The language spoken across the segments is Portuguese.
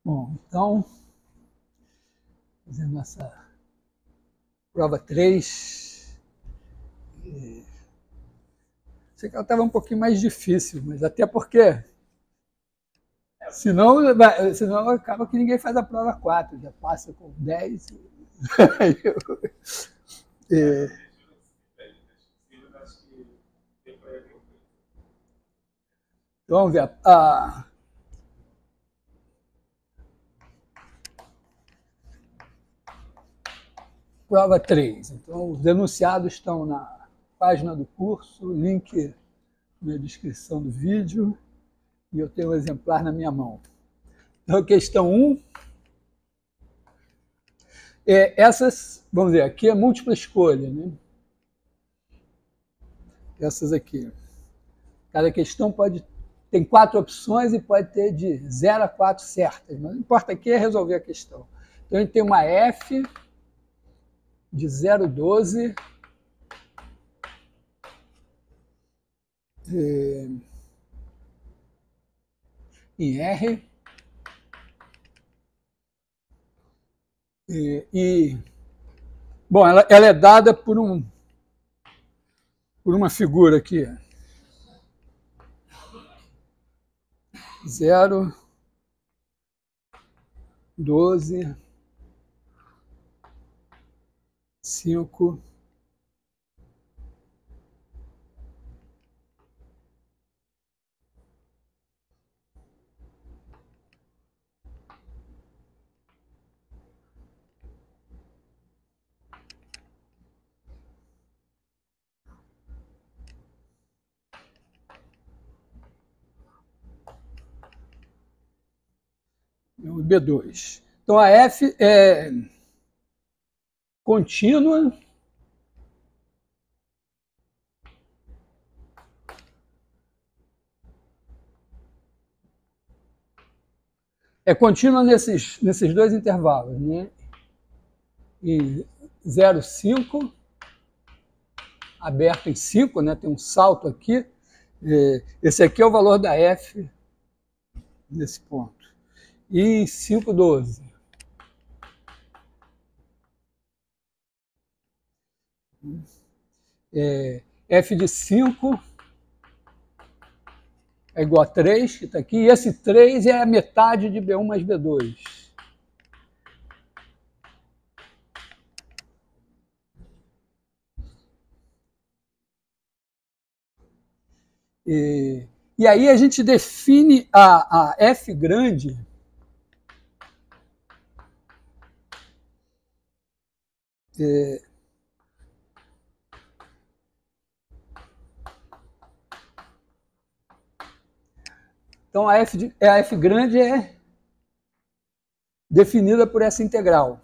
Bom, então, fazendo essa prova 3. Sei que ela estava um pouquinho mais difícil, mas até porque senão acaba que ninguém faz a prova 4, já passa com 10. Então, vamos ver. Prova 3. Então, os enunciados estão na página do curso, link na descrição do vídeo, e eu tenho um exemplar na minha mão. Então, questão 1. Essas, vamos ver, aqui é múltipla escolha, né? Essas aqui. Cada questão tem 4 opções e pode ter de 0 a 4 certas. Mas o que importa aqui é resolver a questão. Então, a gente tem uma F de 0,12 em R bom, ela é dada por uma figura aqui. 0, 12, 5, B2. Então, a F é contínua nesses dois intervalos, né? Em 0,5, aberto em 5, né? Tem um salto aqui. Esse aqui é o valor da F nesse ponto. E em 5,12. F de 5 é igual a 3, que está aqui, e esse 3 é a metade de B1 mais B2. E aí a gente define a F grande então a F grande é definida por essa integral.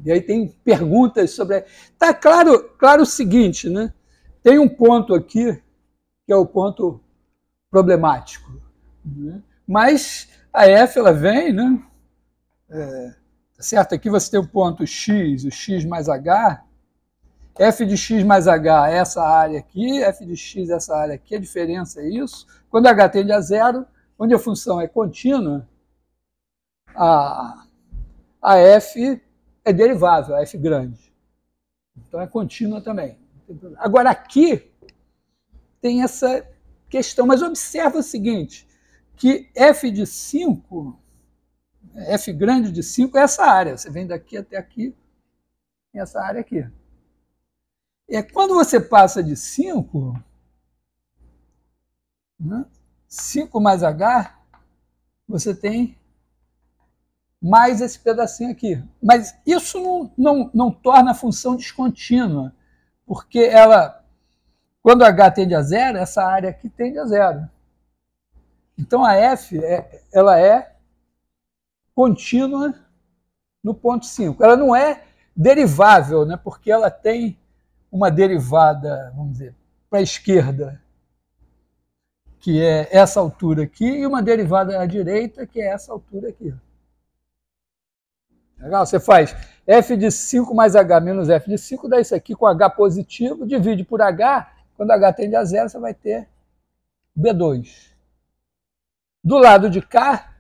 E aí tem perguntas sobre... Está claro o seguinte, né? Tem um ponto aqui, que é o ponto problemático, né? Mas a F, ela vem, né? Certo? Aqui você tem o ponto X, o X mais H. F de X mais H é essa área aqui, F de X é essa área aqui, a diferença é isso. Quando H tende a 0, onde a função é contínua, a F é derivável, a F grande. Então é contínua também. Agora aqui tem essa questão, mas observa o seguinte, que F de 5, F grande de 5 é essa área. Você vem daqui até aqui, tem essa área aqui. Quando você passa de 5, né, 5 mais H, você tem mais esse pedacinho aqui. Mas isso não torna a função descontínua, porque ela, quando H tende a 0, essa área aqui tende a 0. Então a F ela é contínua no ponto 5. Ela não é derivável, né, porque ela tem uma derivada, vamos dizer, para a esquerda, que é essa altura aqui, e uma derivada à direita, que é essa altura aqui. Legal? Você faz f de 5 mais h menos f de 5, dá isso aqui com h positivo, divide por h, quando h tende a zero, você vai ter B2. Do lado de cá,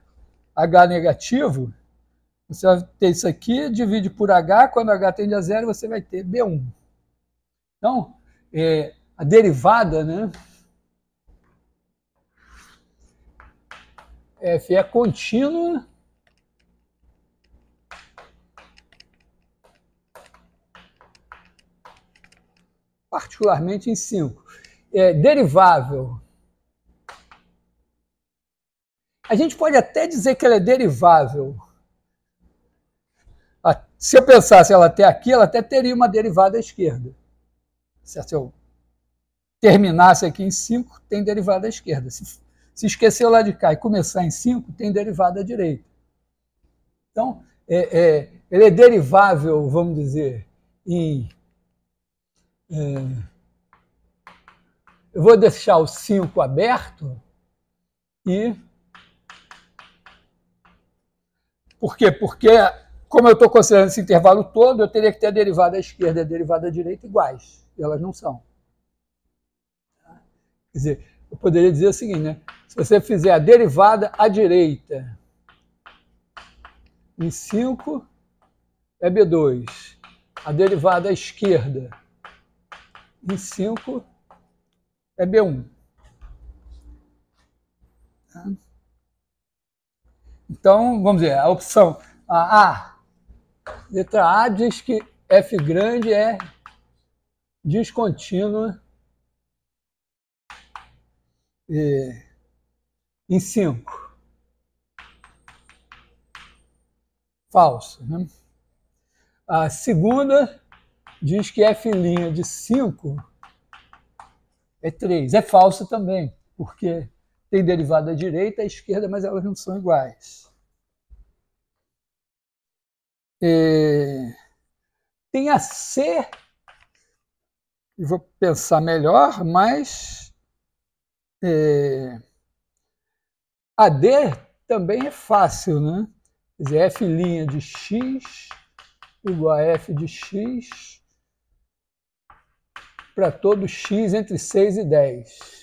h negativo, você vai ter isso aqui, divide por h, quando h tende a zero, você vai ter B1. Então, a derivada, né? F é contínua particularmente em 5. Derivável. A gente pode até dizer que ela é derivável. Se eu pensasse ela até aqui, ela até teria uma derivada à esquerda. Se eu terminasse aqui em 5, tem derivada à esquerda. Se esquecer lá de cá e começar em 5, tem derivada à direita. Então, ele é derivável, vamos dizer, em... eu vou deixar o 5 aberto e... Por quê? Porque, como eu estou considerando esse intervalo todo, eu teria que ter a derivada à esquerda e a derivada à direita iguais. E elas não são. Quer dizer, eu poderia dizer o seguinte, né? Se você fizer a derivada à direita em 5, é B2. A derivada à esquerda em 5 é B1. Então, vamos dizer, a opção A, letra A diz que f grande é descontínua em 5. Falso. Né? A segunda diz que f' de 5 é 3. É falso também, porque tem derivada à direita e à esquerda, mas elas não são iguais. Tem a C, eu vou pensar melhor, mas a D também é fácil, né? Quer dizer, f' de x igual a f de x para todo x entre 6 e 10.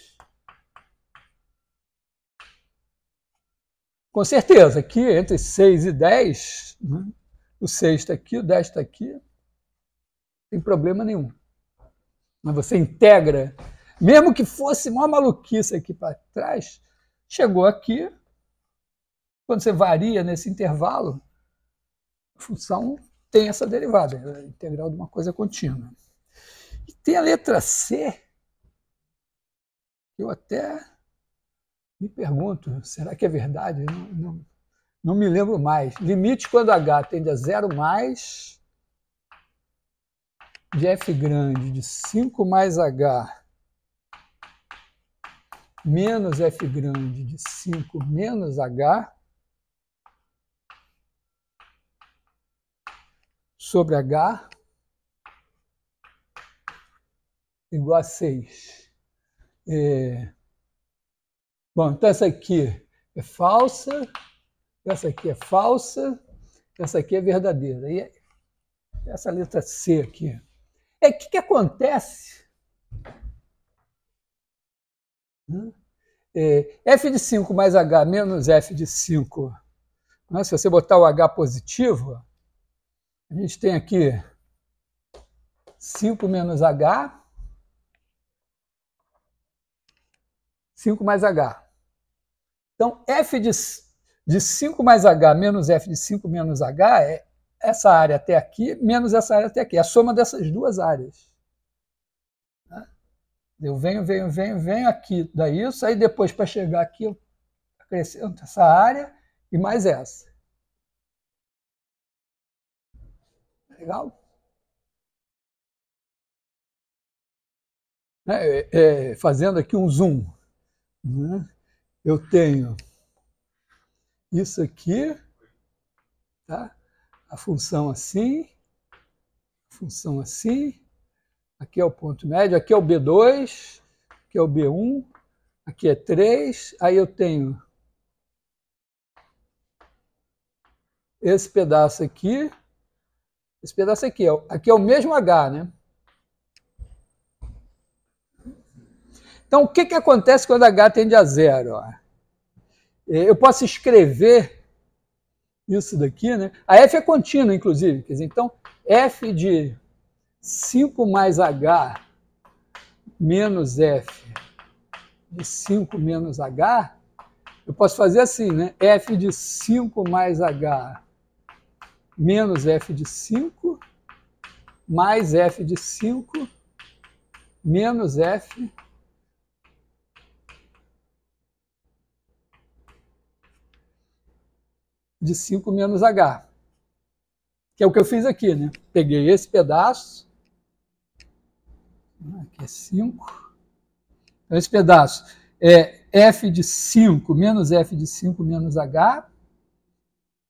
Com certeza, aqui entre 6 e 10, né, o 6 está aqui, o 10 está aqui, não tem problema nenhum. Mas você integra, mesmo que fosse uma maluquice aqui para trás, chegou aqui, quando você varia nesse intervalo, a função tem essa derivada, é a integral de uma coisa contínua. E tem a letra C, eu até me pergunto, será que é verdade? Não me lembro mais. Limite quando h tende a 0 mais de f grande de 5 mais h menos f grande de 5 menos h sobre h igual a 6. Bom, então essa aqui é falsa, essa aqui é falsa, essa aqui é verdadeira. E essa letra C aqui. O que acontece? F de 5 mais H menos F de 5. Né? Se você botar o H positivo, a gente tem aqui 5 menos H, 5 mais H. Então, F de 5 mais H menos F de 5 menos H é essa área até aqui menos essa área até aqui. É a soma dessas duas áreas. Eu venho aqui, dá isso, aí depois para chegar aqui eu acrescento essa área e mais essa. Legal? Fazendo aqui um zoom, né? Eu tenho isso aqui, tá? A função assim, aqui é o ponto médio, aqui é o B2, aqui é o B1, Aqui é 3, aí eu tenho esse pedaço aqui aqui é o mesmo H, né? Então, o que acontece quando H tende a zero? Ó? Eu posso escrever isso daqui, né? A F é contínua, inclusive. Quer dizer, então, F de 5 mais H menos F de 5 menos H, eu posso fazer assim, né? F de 5 mais H menos F de 5 mais F de 5 menos F de 5 menos H. Que é o que eu fiz aqui, né? Peguei esse pedaço, aqui é 5. Então, esse pedaço é F de 5 menos F de 5 menos H,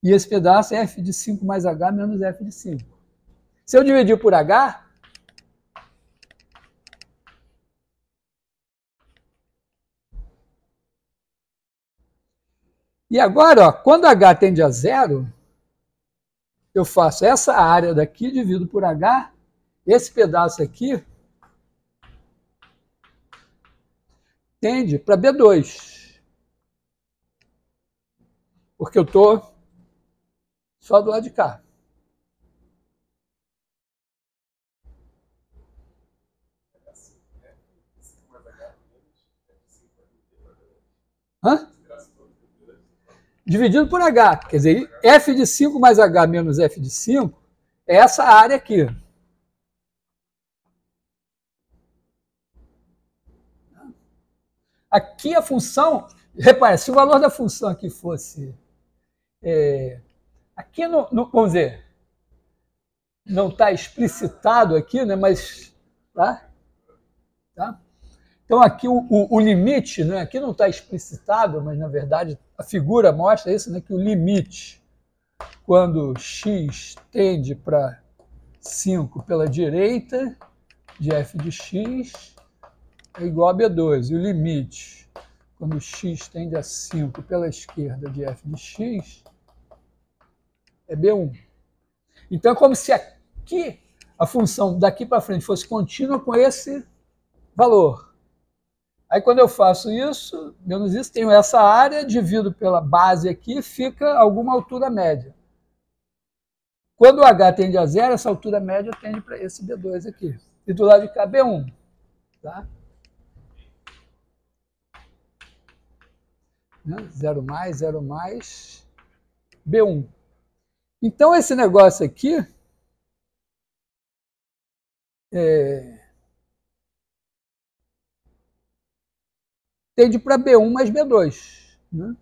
e esse pedaço é F de 5 mais H menos F de 5. Se eu dividir por H, e agora, ó, quando H tende a zero, eu faço essa área daqui, divido por H, esse pedaço aqui tende para B2. Porque eu estou só do lado de cá. Hã? Dividido por H. Quer dizer, F de 5 mais H menos F de 5 é essa área aqui. Aqui a função, repare, se o valor da função aqui fosse... aqui, vamos dizer, não está explicitado aqui, né, mas... Tá? Então, aqui o limite, né, aqui não está explicitado, mas, na verdade, a figura mostra isso, né, que o limite, quando x tende para 5 pela direita de f de x, é igual a B2. E o limite, quando x tende a 5 pela esquerda de f de x, é B1. Então, é como se aqui a função daqui para frente fosse contínua com esse valor. Aí, quando eu faço isso, menos isso, tenho essa área, divido pela base aqui, fica alguma altura média. Quando o H tende a zero, essa altura média tende para esse B2 aqui. E do lado de cá, B1. Tá? 0 mais, B1. Então, esse negócio aqui tende para B1 mais B2. Né?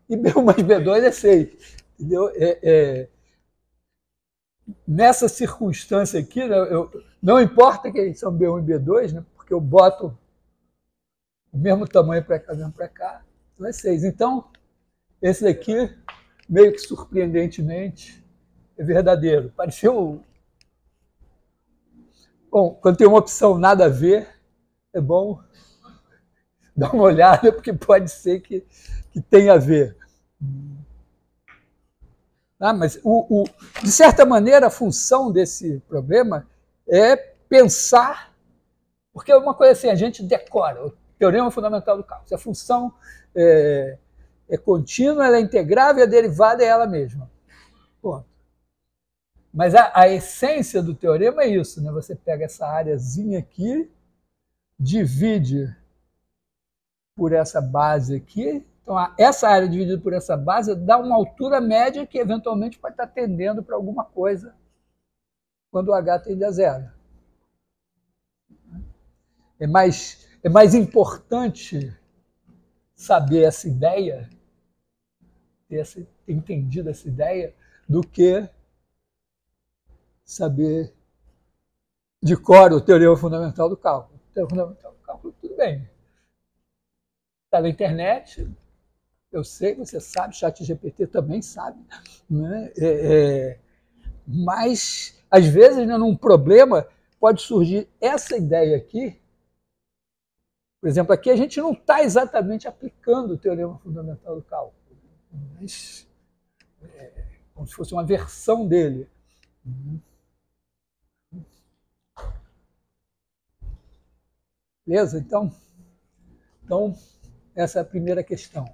E B1 mais B2 é 6. Entendeu? Nessa circunstância aqui, né, não importa que eles são B1 e B2, né, porque eu boto o mesmo tamanho para cá, mesmo para cá, então é 6. Então, esse daqui, meio que surpreendentemente, é verdadeiro. Pareceu... Bom, quando tem uma opção nada a ver, é bom dar uma olhada, porque pode ser que tenha a ver. Mas, de certa maneira, a função desse problema é pensar, porque é uma coisa assim, a gente decora o teorema fundamental do cálculo. Se a função é contínua, ela é integrável e a derivada é ela mesma. Ponto. Mas a essência do teorema é isso, né? Você pega essa areazinha aqui, divide por essa base aqui. Então, essa área dividida por essa base dá uma altura média que, eventualmente, pode estar tendendo para alguma coisa quando o H tende a zero. É mais importante saber essa ideia, ter entendido essa ideia, do que saber de cor o teorema fundamental do cálculo. O teorema fundamental do cálculo, tudo bem. Está na internet, eu sei, você sabe, ChatGPT também sabe, né? Mas, às vezes, né, num problema, pode surgir essa ideia aqui. Por exemplo, aqui a gente não está exatamente aplicando o teorema fundamental do cálculo, mas como se fosse uma versão dele. Beleza? Então, essa é a primeira questão.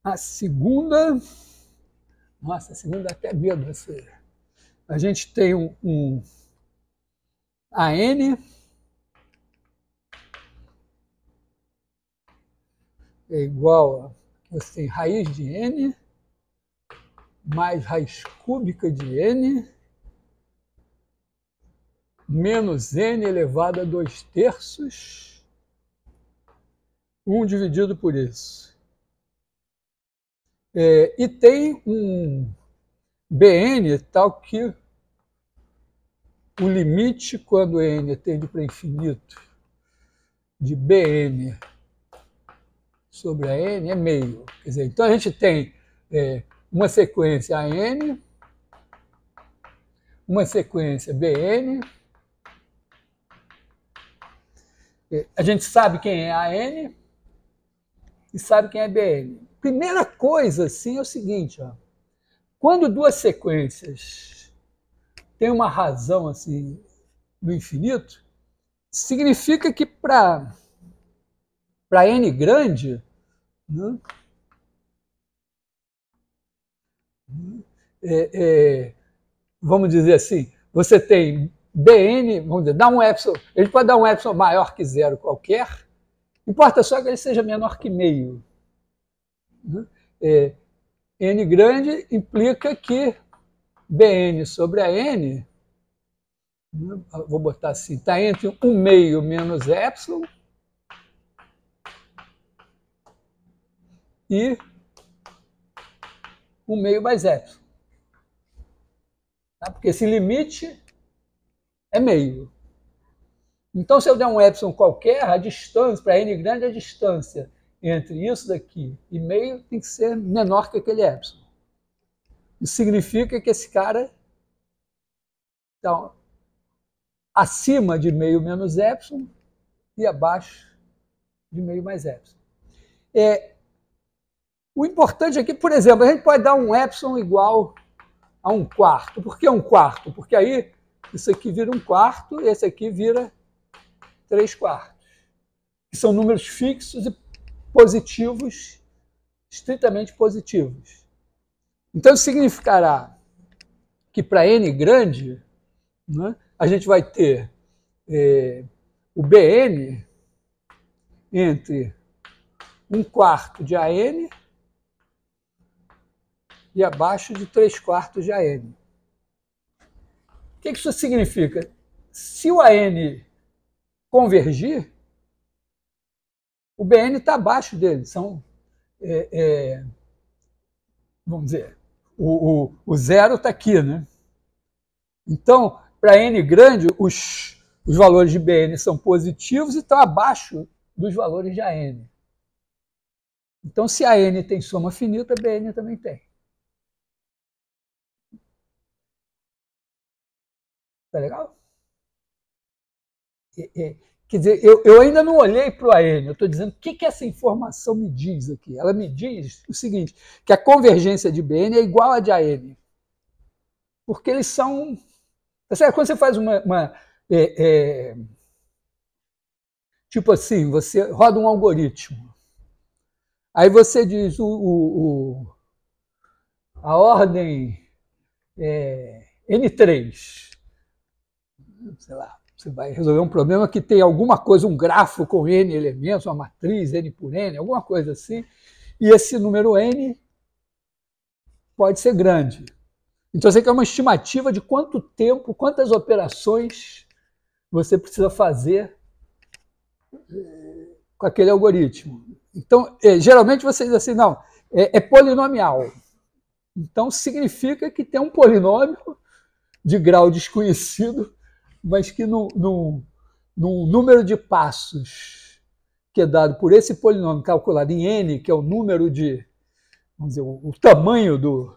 A segunda... Nossa, a segunda dá até medo. A gente tem um AN é igual a... Você tem raiz de N mais raiz cúbica de N menos N elevado a 2/3, 1 dividido por isso. E tem um Bn tal que o limite, quando n tende para infinito, de Bn sobre a n é meio. Quer dizer, então a gente tem uma sequência AN, uma sequência Bn. A gente sabe quem é AN e sabe quem é Bn. Primeira coisa, assim, é o seguinte, ó. Quando duas sequências têm uma razão assim no infinito, significa que para n grande, né, vamos dizer assim, você tem Bn, vamos dizer, dá um epsilon, ele pode dar um epsilon maior que 0 qualquer, importa só que ele seja menor que meio. N grande implica que Bn sobre a n, vou botar assim, está entre 1 meio menos epsilon e 1 meio mais epsilon. Tá? Porque esse limite é meio. Então, se eu der um epsilon qualquer, a distância, para n grande, a distância entre isso daqui e meio tem que ser menor que aquele epsilon. Isso significa que esse cara está acima de meio menos epsilon e abaixo de meio mais epsilon. O importante aqui, por exemplo, a gente pode dar um epsilon igual a 1/4. Por que 1/4? Porque aí isso aqui vira 1/4 e esse aqui vira 3/4. Que são números fixos e positivos, estritamente positivos. Então, isso significará que para n grande, né, a gente vai ter o Bn entre 1/4 de AN e abaixo de 3/4 de AN. O que isso significa? Se o AN convergir, o Bn está abaixo dele. São, vamos dizer, o zero está aqui, né? Então, para n grande, os valores de Bn são positivos e estão abaixo dos valores de AN. Então, se AN tem soma finita, Bn também tem. Tá legal? Quer dizer, eu ainda não olhei para o AN, eu estou dizendo o que essa informação me diz aqui. Ela me diz o seguinte, que a convergência de Bn é igual a de AN. Porque eles são... Quando você faz tipo assim, você roda um algoritmo, aí você diz a ordem N3, sei lá, você vai resolver um problema que tem alguma coisa, um grafo com N elementos, uma matriz N por N, alguma coisa assim, e esse número N pode ser grande. Então você quer uma estimativa de quanto tempo, quantas operações você precisa fazer com aquele algoritmo. Então, geralmente você diz assim, não, é polinomial. Então, significa que tem um polinômio de grau desconhecido, mas que num número de passos que é dado por esse polinômio calculado em n, que é o número de, vamos dizer, o tamanho do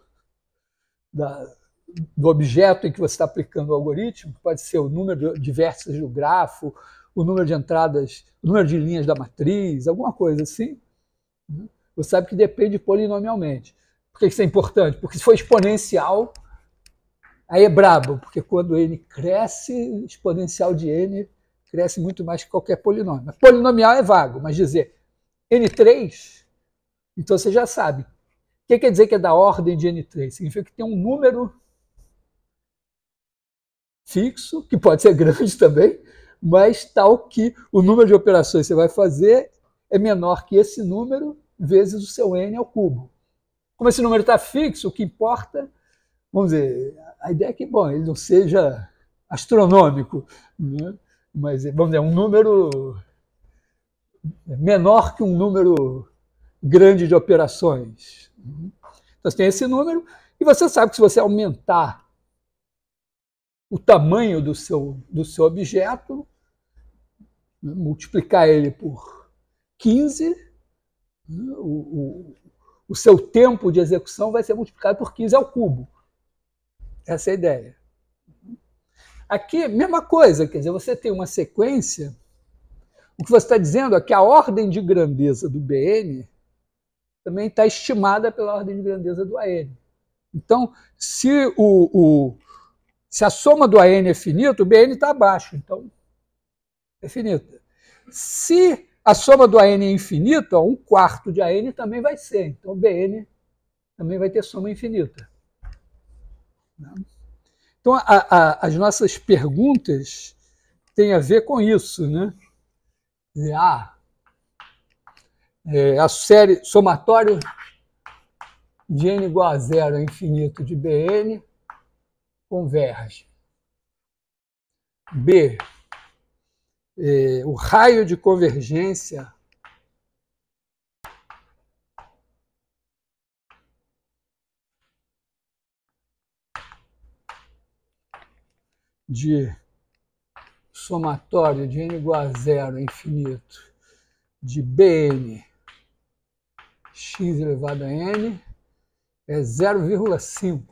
objeto em que você está aplicando o algoritmo, pode ser o número de vértices do grafo, o número de entradas, o número de linhas da matriz, alguma coisa assim. Você sabe que depende polinomialmente. Por que isso é importante? Porque se for exponencial, aí é brabo, porque quando n cresce, exponencial de n cresce muito mais que qualquer polinômio. Mas polinomial é vago, mas dizer n3, então você já sabe. O que quer dizer que é da ordem de n3? Significa que tem um número fixo, que pode ser grande também, mas tal que o número de operações que você vai fazer é menor que esse número vezes o seu n ao cubo. Como esse número está fixo, o que importa, vamos dizer, a ideia é que, bom, ele não seja astronômico, né? Mas, vamos dizer, um número menor que um número grande de operações. Então, você tem esse número, e você sabe que se você aumentar o tamanho do seu objeto, né, multiplicar ele por 15, né, o seu tempo de execução vai ser multiplicado por 15 ao cubo. Essa é a ideia. Aqui, mesma coisa, quer dizer, você tem uma sequência, o que você está dizendo é que a ordem de grandeza do Bn também está estimada pela ordem de grandeza do An. Então, se a soma do An é finita, o Bn está abaixo, então é finita. Se a soma do An é infinita, 1/4 de An também vai ser, então o Bn também vai ter soma infinita. Então, as nossas perguntas têm a ver com isso, né? A série somatório de n igual a 0 a infinito de Bn converge. B, o raio de convergência de somatório de n igual a 0 a infinito de Bn x elevado a n é 0,5.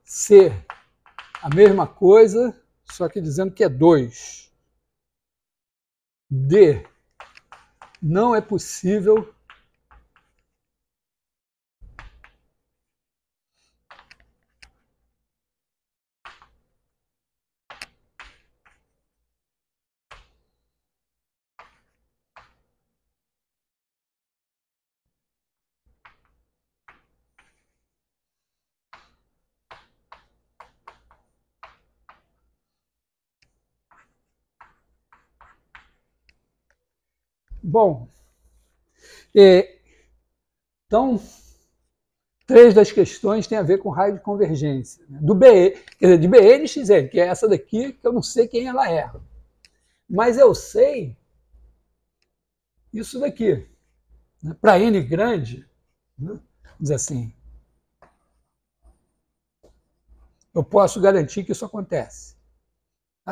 C, a mesma coisa, só que dizendo que é 2. D, não é possível Bom, então, 3 das questões têm a ver com raio de convergência. Né? Quer dizer, de Bn e Xn, que é essa daqui, que eu não sei quem ela é. Mas eu sei isso daqui. Né? Para n grande, né? Vamos dizer assim, eu posso garantir que isso acontece.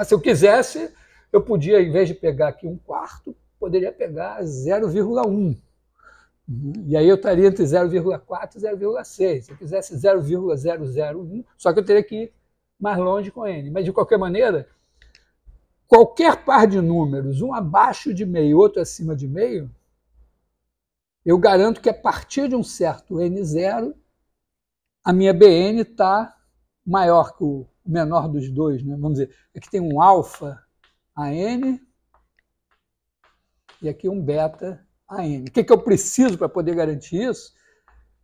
Se eu quisesse, eu podia, em vez de pegar aqui 1/4, poderia pegar 0,1. E aí eu estaria entre 0,4 e 0,6. Se eu quisesse 0,001, só que eu teria que ir mais longe com n. Mas, de qualquer maneira, qualquer par de números, um abaixo de meio e outro acima de meio, eu garanto que a partir de um certo n0, a minha Bn está maior que o menor dos dois. Né? Vamos dizer, aqui tem um alfa a n e aqui um beta a n. O que eu preciso para poder garantir isso?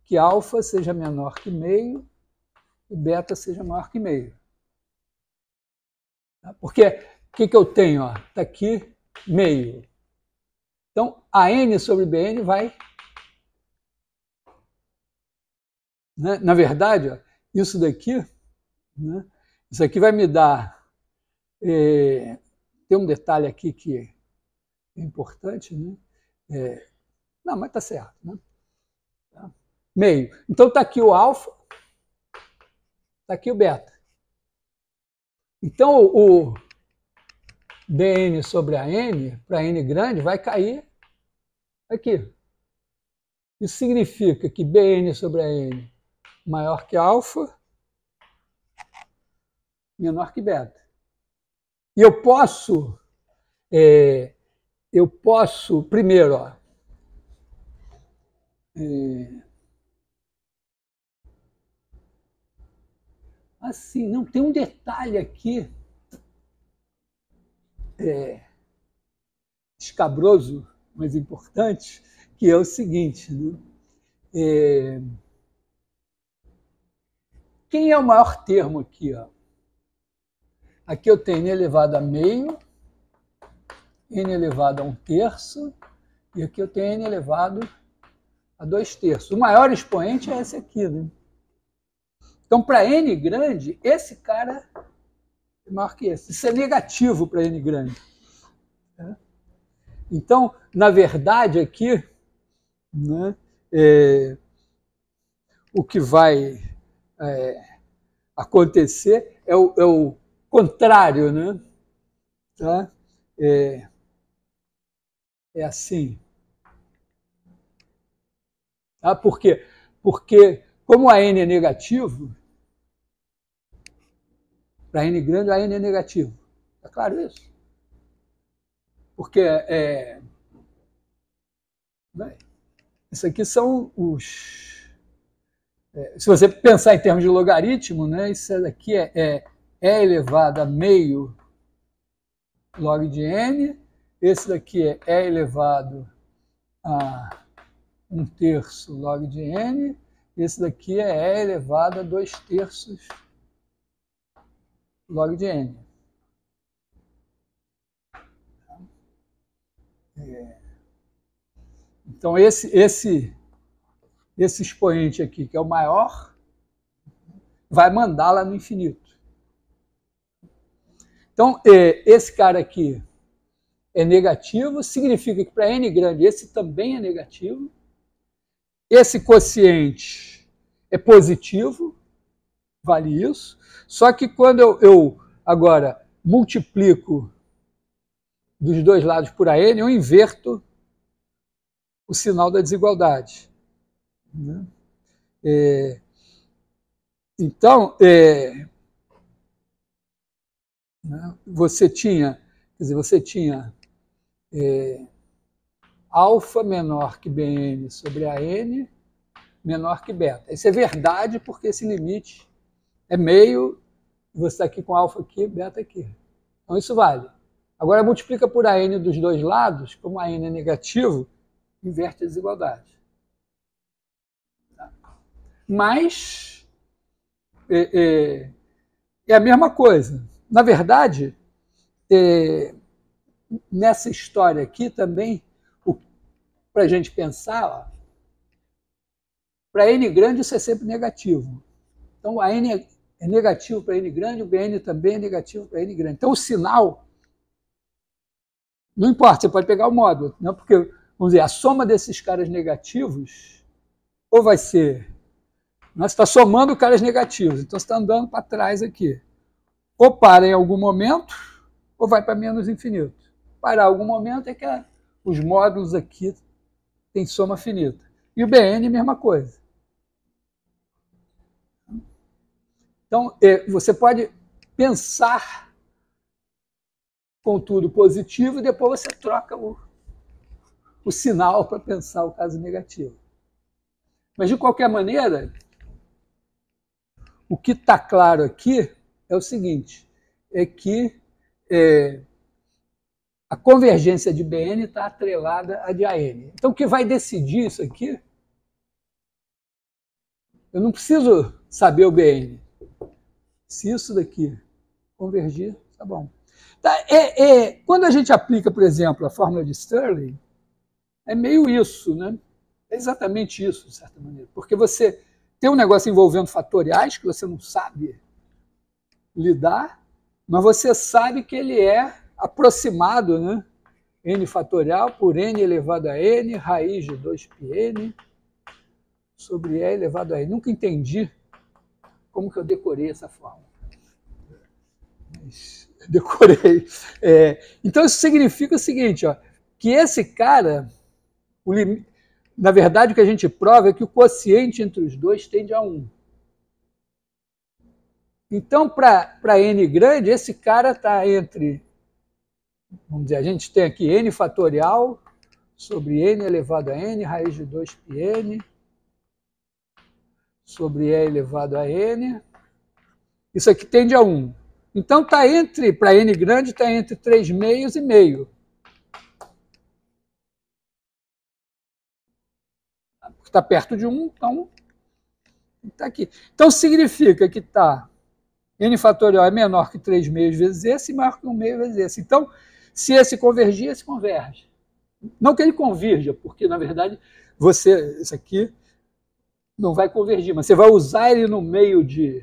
Que alfa seja menor que meio e beta seja maior que meio. Porque o que eu tenho? Está aqui meio. Então, a n sobre Bn vai... Né? Na verdade, isso daqui, né? Isso aqui vai me dar... tem um detalhe aqui que é importante, né? Não, mas está certo. Né? meio. Então está aqui o alfa, está aqui o beta. Então o Bn sobre a n, para n grande, vai cair aqui. Isso significa que Bn sobre a n maior que alfa, menor que beta. E eu posso primeiro, ó, assim, não, tem um detalhe aqui escabroso, mas importante, que é o seguinte, né? Quem é o maior termo aqui? Ó? Aqui eu tenho n elevado a meio, n elevado a 1/3, e aqui eu tenho n elevado a 2/3. O maior expoente é esse aqui, né? Então, para n grande, esse cara é maior que esse. Isso é negativo para n grande. Então, na verdade, aqui, né, o que vai acontecer é o contrário, né? Tá? É assim. Tá? Por quê? Porque, como a n é negativo, para n grande, a n é negativo. Está claro isso? Porque isso aqui são os... se você pensar em termos de logaritmo, né, isso daqui é e elevado a meio log de n, esse daqui é e elevado a 1/3 log de n, esse daqui é e elevado a 2/3 log de n. Então, esse expoente aqui, que é o maior, vai mandar lá no infinito. Então, esse cara aqui é negativo, significa que para n grande esse também é negativo. Esse quociente é positivo, vale isso. Só que quando eu agora multiplico dos dois lados por AN, eu inverto o sinal da desigualdade. Né? Então, você tinha alfa menor que Bn sobre AN menor que beta. Isso é verdade porque esse limite é meio, você está aqui com alfa aqui, beta aqui. Então isso vale. Agora multiplica por AN dos dois lados, como a AN é negativo, inverte a desigualdade. Mas é a mesma coisa. Na verdade, nessa história aqui também, para a gente pensar, para n grande isso é sempre negativo. Então a n é negativo para n grande, o Bn também é negativo para n grande. Então o sinal, não importa, você pode pegar o módulo, não? Porque, vamos dizer, a soma desses caras negativos, ou vai ser, você está somando caras negativos, então você está andando para trás aqui. Ou para em algum momento, ou vai para menos infinito. Parar em algum momento é que os módulos aqui têm soma finita. E o Bn, mesma coisa. Então, você pode pensar com tudo positivo e depois você troca o sinal para pensar o caso negativo. Mas, de qualquer maneira, o que está claro aqui é o seguinte, é que a convergência de Bn está atrelada à de AN. Então, o que vai decidir isso aqui, eu não preciso saber o Bn. Se isso daqui convergir, tá bom. Tá, quando a gente aplica, por exemplo, a fórmula de Stirling, é meio isso, né? É exatamente isso, de certa maneira. Porque você tem um negócio envolvendo fatoriais que você não sabe lidar, mas você sabe que ele é aproximado, né? N fatorial por n elevado a n, raiz de 2πn, sobre E elevado a N. Nunca entendi como que eu decorei essa fórmula. Mas decorei. Então, isso significa o seguinte, ó, que esse cara, na verdade, o que a gente prova é que o quociente entre os dois tende a 1. Então, para N grande, esse cara está entre, vamos dizer, a gente tem aqui N fatorial sobre N elevado a N, raiz de 2πn, sobre E elevado a N. Isso aqui tende a 1. Então, está entre, para N grande, está entre 3 meios e meio. Está perto de 1, então está aqui. Então, significa que está N fatorial é menor que 3 meios vezes esse e maior que 1 meio vezes esse. Então, se esse convergir, esse converge. Não que ele convirja, porque, na verdade, isso aqui não vai convergir, mas você vai usar ele no meio de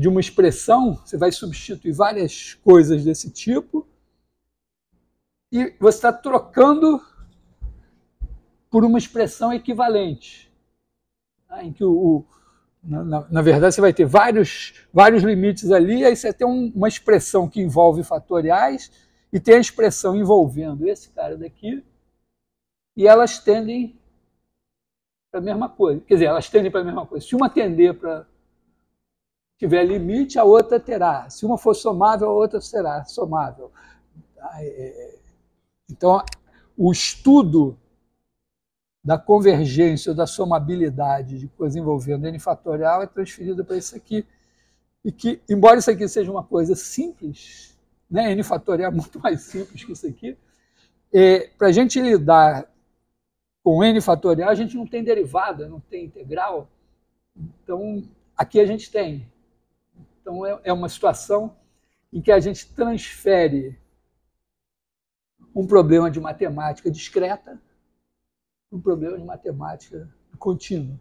uma expressão, você vai substituir várias coisas desse tipo e você está trocando por uma expressão equivalente, em que na verdade, você vai ter vários limites ali, aí você tem uma expressão que envolve fatoriais e tem a expressão envolvendo esse cara daqui, e elas tendem para a mesma coisa. Quer dizer, elas tendem para a mesma coisa. Se uma tender para tiver limite, a outra terá. Se uma for somável, a outra será somável. Então, o estudo da convergência ou da somabilidade de coisa envolvendo N fatorial é transferido para isso aqui. E que, embora isso aqui seja uma coisa simples, né, N fatorial é muito mais simples que isso aqui, para a gente lidar com N fatorial, a gente não tem derivada, não tem integral. Então, aqui a gente tem. Então, é uma situação em que a gente transfere um problema de matemática discreta um problema de matemática contínua.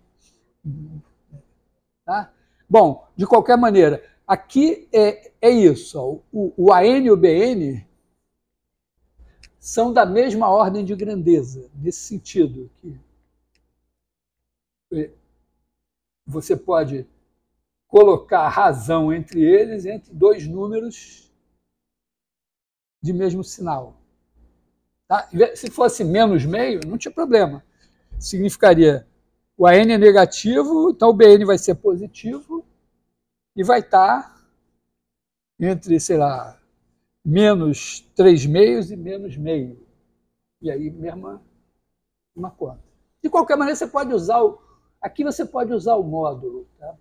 Tá? Bom, de qualquer maneira, aqui é isso. Ó, o AN e o BN são da mesma ordem de grandeza, nesse sentido. Que você pode colocar razão entre eles, entre dois números de mesmo sinal. Tá? Se fosse menos meio, não tinha problema. Significaria o AN é negativo, então o BN vai ser positivo e vai estar entre, sei lá, menos 3 meios e menos meio. E aí, mesma conta. De qualquer maneira, você pode usar aqui você pode usar o módulo. Tá?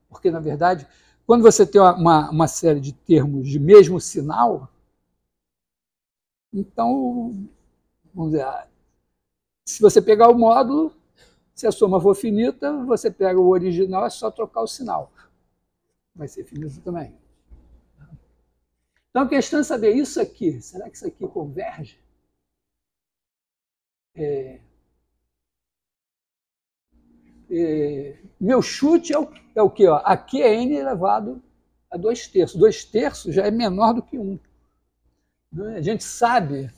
Porque, na verdade, quando você tem uma série de termos de mesmo sinal, então, vamos dizer, se você pegar o módulo, se a soma for finita, você pega o original, é só trocar o sinal. Vai ser finito também. Então, a questão é saber isso aqui. Será que isso aqui converge? Meu chute é o quê? Ó? Aqui é n elevado a 2/3. 2/3 já é menor do que 1. A gente sabe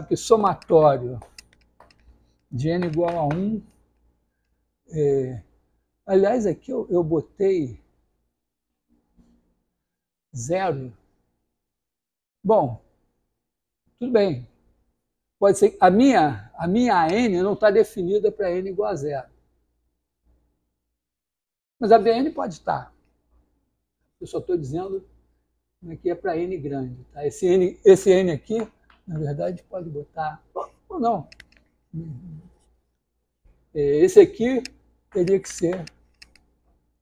que somatório de n igual a 1... aliás, aqui eu botei 0. Bom, tudo bem. Pode ser que a minha AN não está definida para n igual a 0. Mas a BN pode estar. Eu só estou dizendo que é para n grande. Tá? Esse n aqui, na verdade, pode botar... Ou não. Esse aqui teria que ser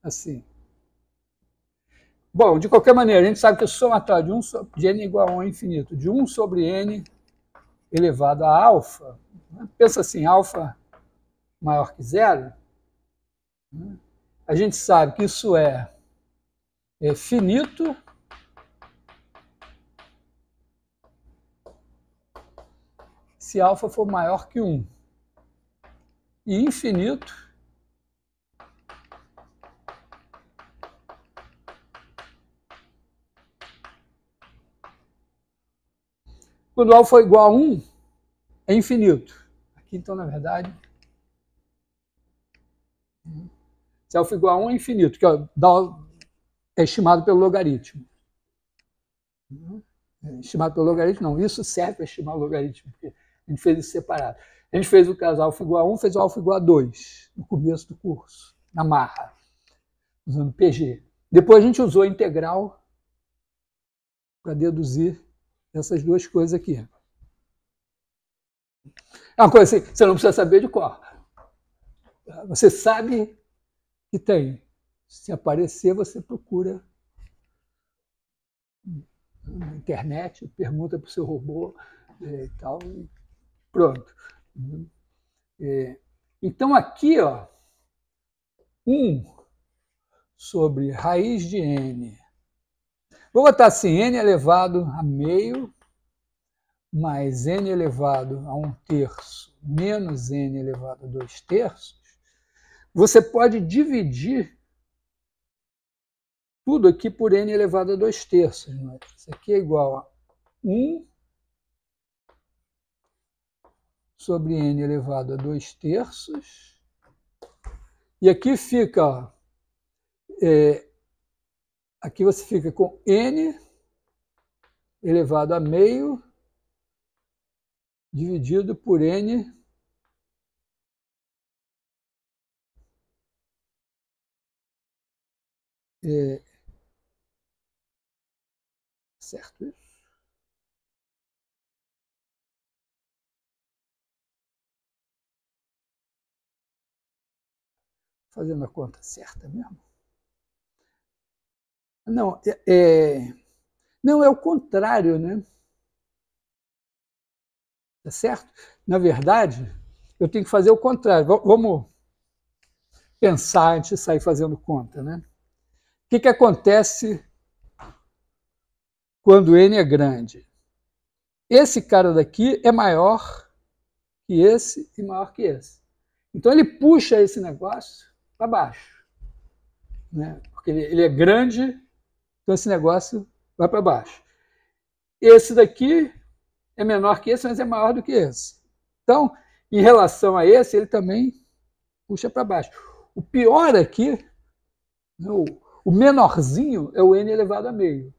assim. Bom, de qualquer maneira, a gente sabe que o somatório de n igual a 1 é infinito, de 1 sobre n elevado a alfa, pensa assim, alfa maior que 0, a gente sabe que isso é finito se alfa for maior que 1 e infinito quando alfa é igual a 1, é infinito. Aqui, então, na verdade, se alfa igual a 1 é infinito, que é estimado pelo logaritmo. Estimado pelo logaritmo, não. Isso serve para estimar o logaritmo, porque a gente fez isso separado. A gente fez o caso alfa igual a 1, fez o alfa igual a 2, no começo do curso, na marra, usando PG. Depois a gente usou a integral para deduzir essas duas coisas aqui. É uma coisa assim, você não precisa saber de cor. Você sabe que tem. Se aparecer, você procura na internet, pergunta para o seu robô e tal, e pronto. Então aqui, ó, 1 sobre raiz de n. Vou botar assim, n elevado a meio mais n elevado a 1/3 menos n elevado a 2/3. Você pode dividir tudo aqui por n elevado a 2/3. Isso aqui é igual a 1 sobre n elevado a 2/3. E aqui fica, ó, aqui você fica com n elevado a meio dividido por n certo isso? Fazendo a conta certa mesmo? Não, não, é o contrário, né? Tá certo? Na verdade, eu tenho que fazer o contrário. Vamos pensar antes de sair fazendo conta, né? O que acontece quando n é grande? Esse cara daqui é maior que esse e maior que esse. Então ele puxa esse negócio para baixo, né? Porque ele é grande, então esse negócio vai para baixo. Esse daqui é menor que esse, mas é maior do que esse. Então, em relação a esse, ele também puxa para baixo. O pior aqui, o menorzinho, é o n elevado a meio.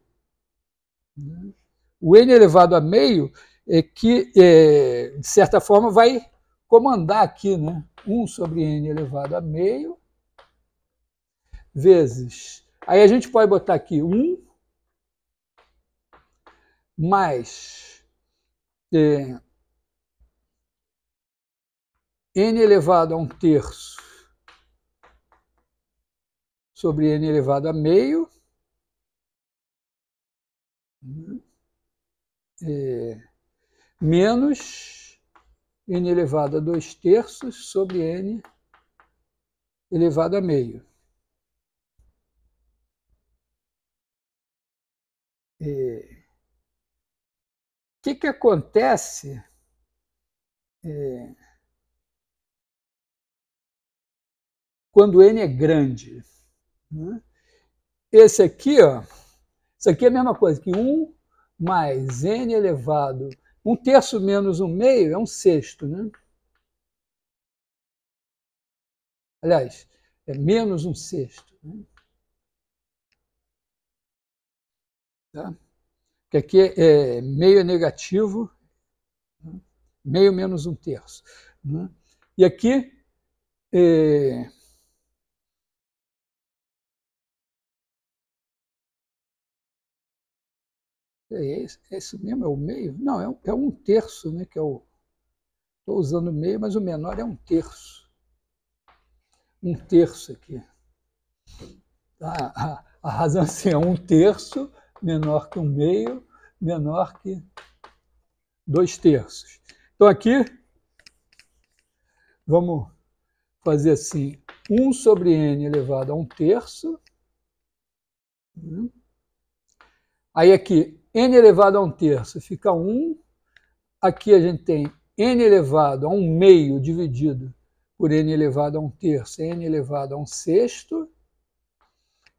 O n elevado a meio é que, de certa forma, vai comandar aqui, né? 1 sobre n elevado a meio vezes... Aí a gente pode botar aqui 1 mais n elevado a 1/3 sobre n elevado a meio menos n elevado a 2/3 sobre n elevado a meio. O que acontece quando n é grande? Esse aqui, ó, isso aqui é a mesma coisa que 1 mais n elevado... 1/3 menos 1/2 é 1/6, né? Aliás, é menos 1/6. Né? Tá? Porque aqui meio é negativo, né? Meio menos 1/3. Né? E aqui é esse mesmo, é o meio? Não, é 1/3, né? Que é o... Estou usando o meio, mas o menor é 1/3. 1/3 aqui. A razão assim, é 1/3 menor que 1/2, menor que 2/3. Então aqui, vamos fazer assim, 1 sobre n elevado a 1/3. Aí aqui, n elevado a 1/3 fica 1. Aqui a gente tem n elevado a 1/2 dividido por n elevado a 1/3, n elevado a 1/6.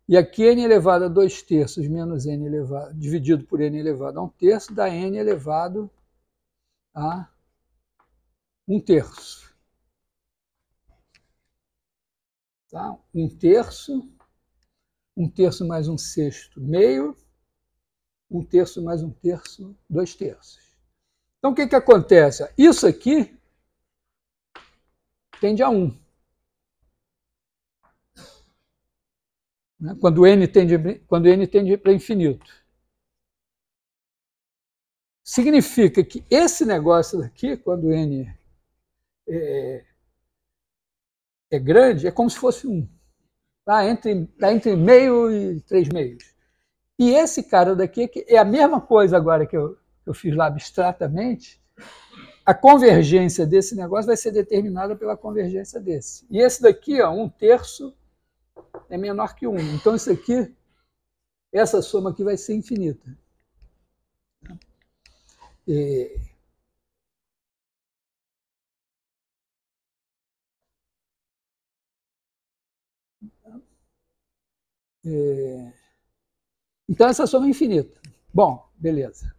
E aqui n elevado a 2/3 menos n elevado, dividido por n elevado a 1/3, dá n elevado a 1/3. Tá? 1/3, 1/3 mais 1/6, meio, 1/3 mais 1/3, 2/3. Então, o que acontece? Isso aqui tende a 1. Né? Quando n tende para infinito. Significa que esse negócio daqui, quando n é grande, é como se fosse 1. Tá entre meio e 3 meios. E esse cara daqui é a mesma coisa agora que eu fiz lá abstratamente. A convergência desse negócio vai ser determinada pela convergência desse. E esse daqui, ó, 1/3, é menor que 1. Então, isso aqui, essa soma aqui vai ser infinita. Então, essa soma é infinita. Bom, beleza.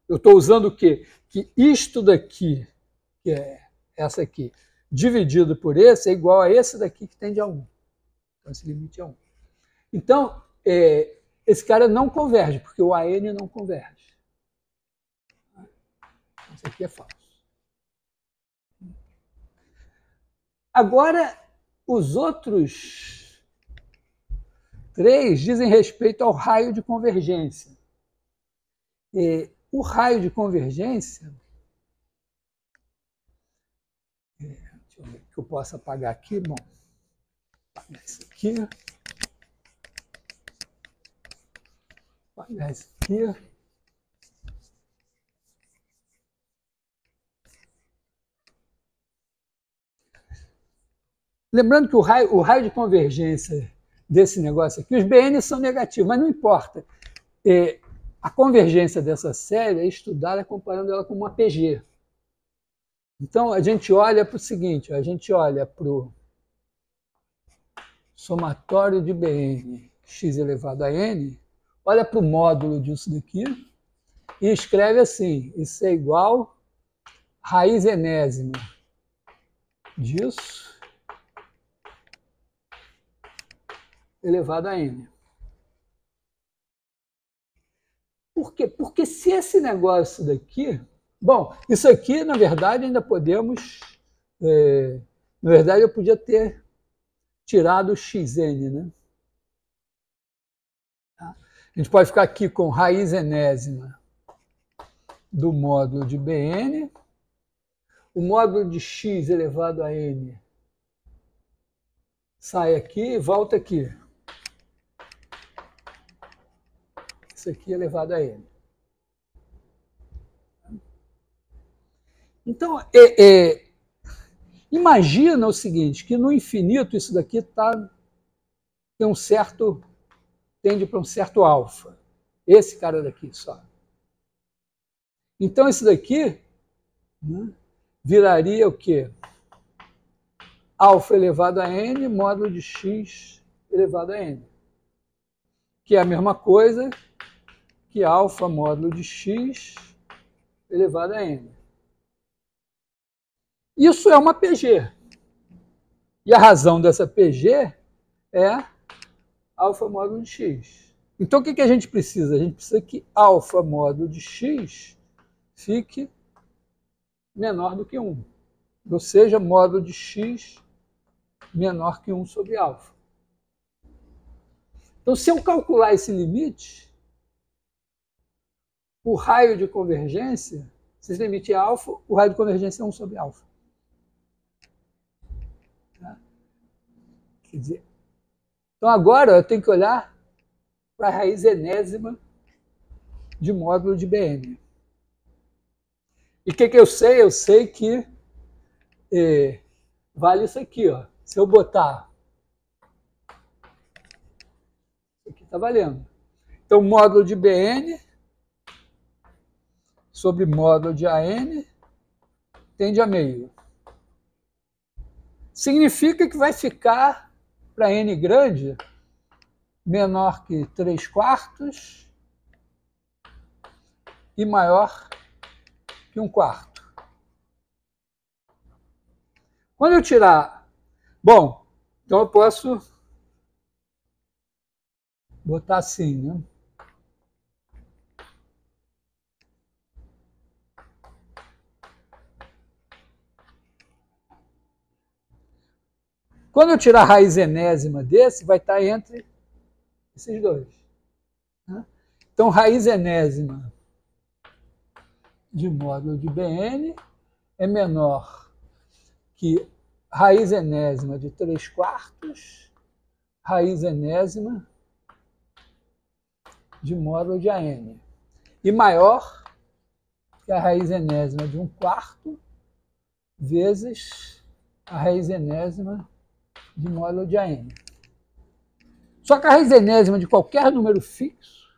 Eu estou usando o quê? Que isto daqui, que é essa aqui, dividido por esse, é igual a esse daqui que tende a 1. Então, esse limite é 1. Então, esse cara não converge, porque o AN não converge. Isso aqui é falso. Agora, os outros 3 dizem respeito ao raio de convergência. O raio de convergência, deixa eu ver o que eu posso apagar aqui. Bom, apagar isso aqui. Apagar isso aqui. Lembrando que o raio de convergência desse negócio aqui, os BN são negativos, mas não importa. A convergência dessa série é estudada comparando ela com uma PG. Então, a gente olha para o seguinte, a gente olha para o somatório de BN x elevado a n, olha para o módulo disso daqui e escreve assim, isso é igual a raiz enésima disso elevado a n. Por quê? Porque se esse negócio daqui... Bom, isso aqui, na verdade, ainda podemos... na verdade, eu podia ter tirado o xn, né? A gente pode ficar aqui com raiz enésima do módulo de Bn, o módulo de x elevado a n sai aqui e volta aqui. Isso aqui elevado a n. Então, imagina o seguinte, que no infinito isso daqui tende para um certo alfa. Esse cara daqui só. Então, esse daqui, né, viraria o quê? Alfa elevado a n, módulo de x elevado a n. Que é a mesma coisa que alfa módulo de x elevado a n. Isso é uma PG. E a razão dessa PG é alfa módulo de x. Então, o que a gente precisa? A gente precisa que alfa módulo de x fique menor do que 1. Ou seja, módulo de x menor que 1 sobre alfa. Então, se eu calcular esse limite, o raio de convergência, se esse limite é alfa, o raio de convergência é 1 sobre alfa. Tá? Quer dizer, então, agora eu tenho que olhar para a raiz enésima de módulo de Bn. E o que eu sei? Eu sei que vale isso aqui. Ó. Se eu botar... Isso aqui está valendo. Então, módulo de Bn sobre módulo de AN tende a meio. Significa que vai ficar, para n grande, menor que 3/4 e maior que 1/4. Quando eu tirar... Bom, então eu posso botar assim, né? Quando eu tirar a raiz enésima desse, vai estar entre esses dois. Né? Então, raiz enésima de módulo de Bn é menor que raiz enésima de 3/4, raiz enésima de módulo de An. E maior que a raiz enésima de 1/4 vezes a raiz enésima de módulo de An. Só que a raiz enésima de qualquer número fixo,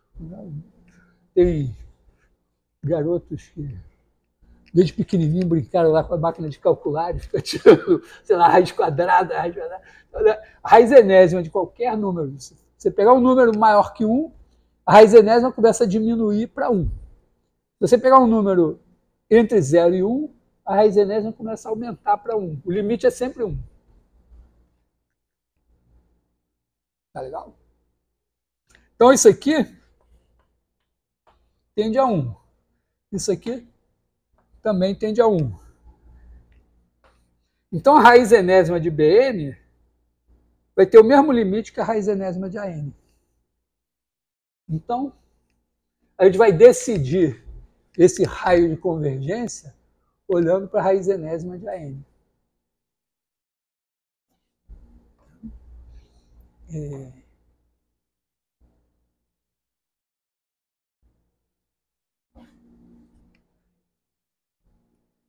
tem garotos que desde pequenininho brincaram lá com a máquina de calcular, fica tirando, sei lá, raiz quadrada, raiz quadrada. A raiz enésima de qualquer número, se você pegar um número maior que 1, a raiz enésima começa a diminuir para 1. Se você pegar um número entre 0 e 1, a raiz enésima começa a aumentar para 1. O limite é sempre 1. Tá legal? Então isso aqui tende a 1. Isso aqui também tende a 1. Então a raiz enésima de Bn vai ter o mesmo limite que a raiz enésima de An. Então, a gente vai decidir esse raio de convergência olhando para a raiz enésima de An.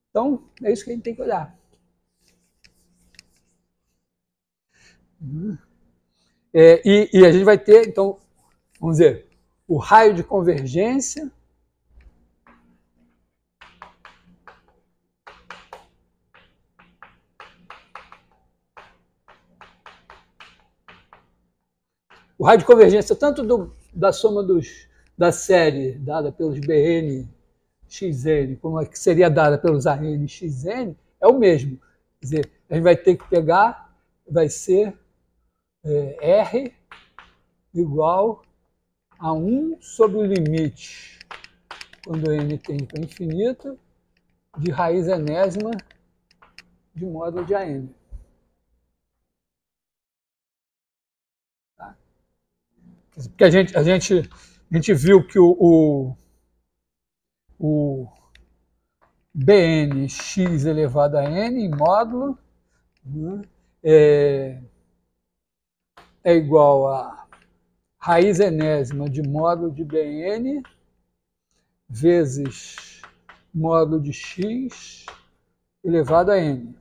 Então, é isso que a gente tem que olhar. E a gente vai ter, então, vamos dizer, o raio de convergência tanto da soma da série dada pelos Bn, Xn, como a que seria dada pelos An e Xn, é o mesmo. Quer dizer, a gente vai ter que pegar, vai ser R igual a 1 sobre o limite, quando n tende para infinito, de raiz enésima de módulo de An. Tá? Porque a gente viu que o Bn x elevado a n em módulo, né, é igual a raiz enésima de módulo de Bn vezes módulo de x elevado a n.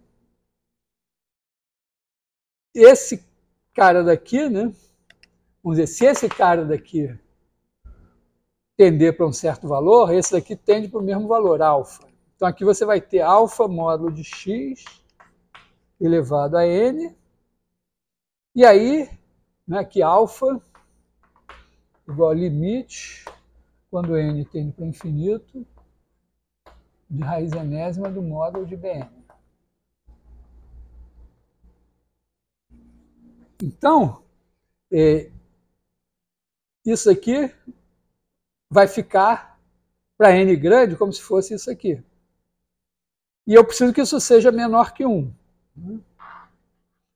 Esse cara daqui, né? Vamos dizer, se esse cara daqui tender para um certo valor, esse daqui tende para o mesmo valor, alfa. Então aqui você vai ter alfa módulo de x elevado a n. E aí, né, que alfa igual a limite, quando n tende para infinito, de raiz enésima do módulo de Bn. Então, isso aqui vai ficar para n grande como se fosse isso aqui. E eu preciso que isso seja menor que 1.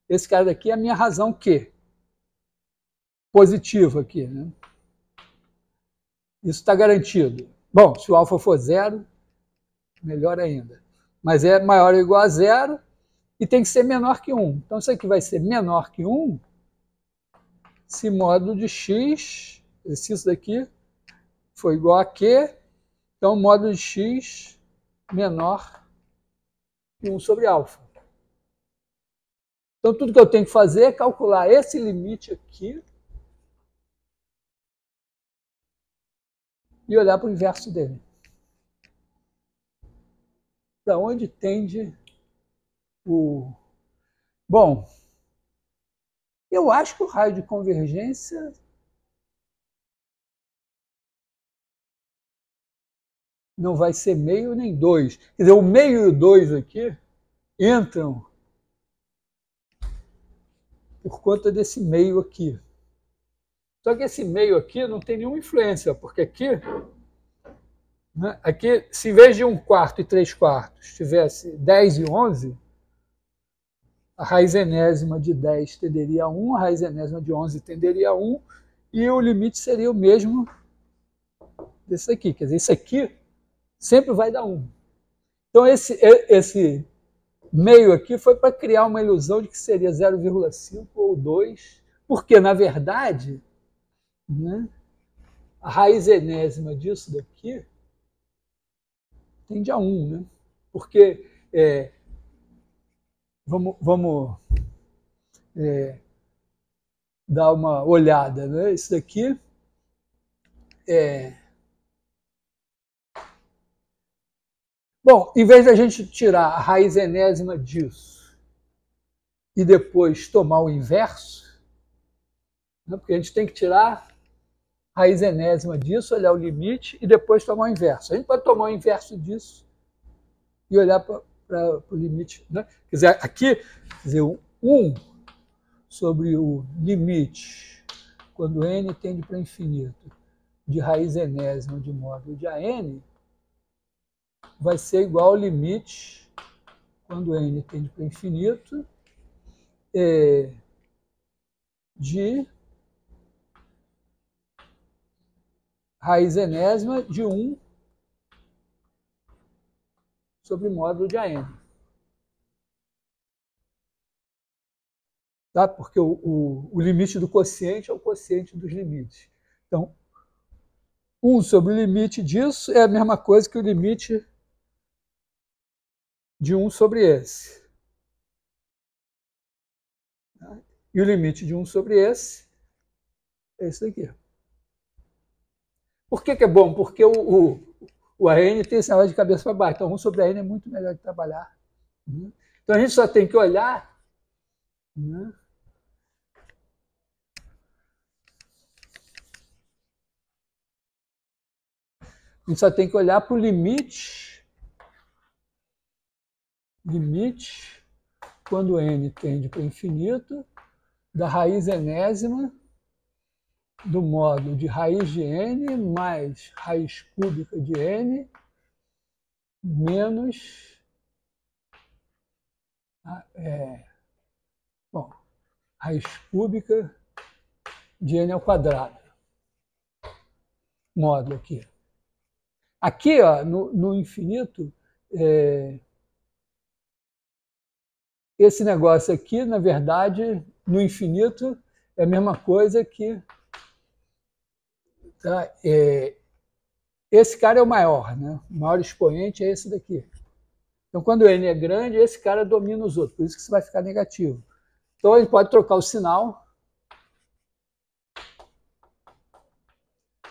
Esse cara daqui é a minha razão Q. Positiva aqui. Né? Isso está garantido. Bom, se o alfa for 0, melhor ainda. Mas é maior ou igual a 0 e tem que ser menor que 1. Então isso aqui vai ser menor que 1 se módulo de x, se isso daqui for igual a Q, então módulo de x menor que 1 sobre alfa. Então tudo que eu tenho que fazer é calcular esse limite aqui e olhar para o inverso dele. Para onde tende o... Bom, eu acho que o raio de convergência não vai ser meio nem 2. Quer dizer, o meio e o 2 aqui entram por conta desse meio aqui. Só que esse meio aqui não tem nenhuma influência, porque aqui, né, aqui, se em vez de 1/4 e 3/4 tivesse 10 e 11, a raiz enésima de 10 tenderia a 1, a raiz enésima de 11 tenderia a 1, e o limite seria o mesmo desse aqui. Quer dizer, isso aqui sempre vai dar 1. Então, esse meio aqui foi para criar uma ilusão de que seria 0,5 ou 2, porque, na verdade, né, a raiz enésima disso daqui tende a 1, né? Porque, vamos dar uma olhada, né? Isso daqui Bom, em vez da gente tirar a raiz enésima disso e depois tomar o inverso, né, porque a gente tem que tirar a raiz enésima disso, olhar o limite e depois tomar o inverso. A gente pode tomar o inverso disso e olhar para o limite. Né? Quer dizer, aqui, quer dizer, 1 sobre o limite, quando n tende para infinito, de raiz enésima de módulo de AN, vai ser igual ao limite, quando n tende para infinito, de raiz enésima de 1 sobre módulo de AN. Tá? Porque o limite do quociente é o quociente dos limites. Então, 1 sobre o limite disso é a mesma coisa que o limite de 1 sobre esse. E o limite de 1 sobre esse é esse daqui. Por que é bom? Porque o AN tem esse negócio de cabeça para baixo. Então, 1 sobre AN é muito melhor de trabalhar. Então, a gente só tem que olhar, né? A gente só tem que olhar para o limite, quando n tende para o infinito, da raiz enésima do módulo de raiz de n mais raiz cúbica de n menos raiz cúbica de n ao quadrado. Módulo aqui. Aqui, ó, no infinito, esse negócio aqui, na verdade, no infinito, é a mesma coisa que... Tá, esse cara é o maior, né? O maior expoente é esse daqui. Então, quando n é grande, esse cara domina os outros, por isso que isso vai ficar negativo. Então, a gente pode trocar o sinal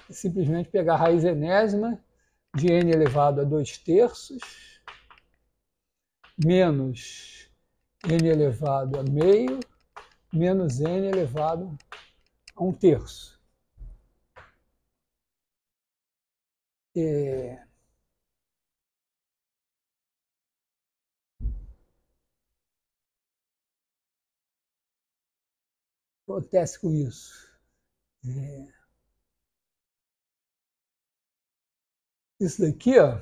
e simplesmente pegar a raiz enésima de n elevado a 2/3 menos n elevado a meio menos n elevado a 1/3. O que acontece com isso? Isso daqui, ó,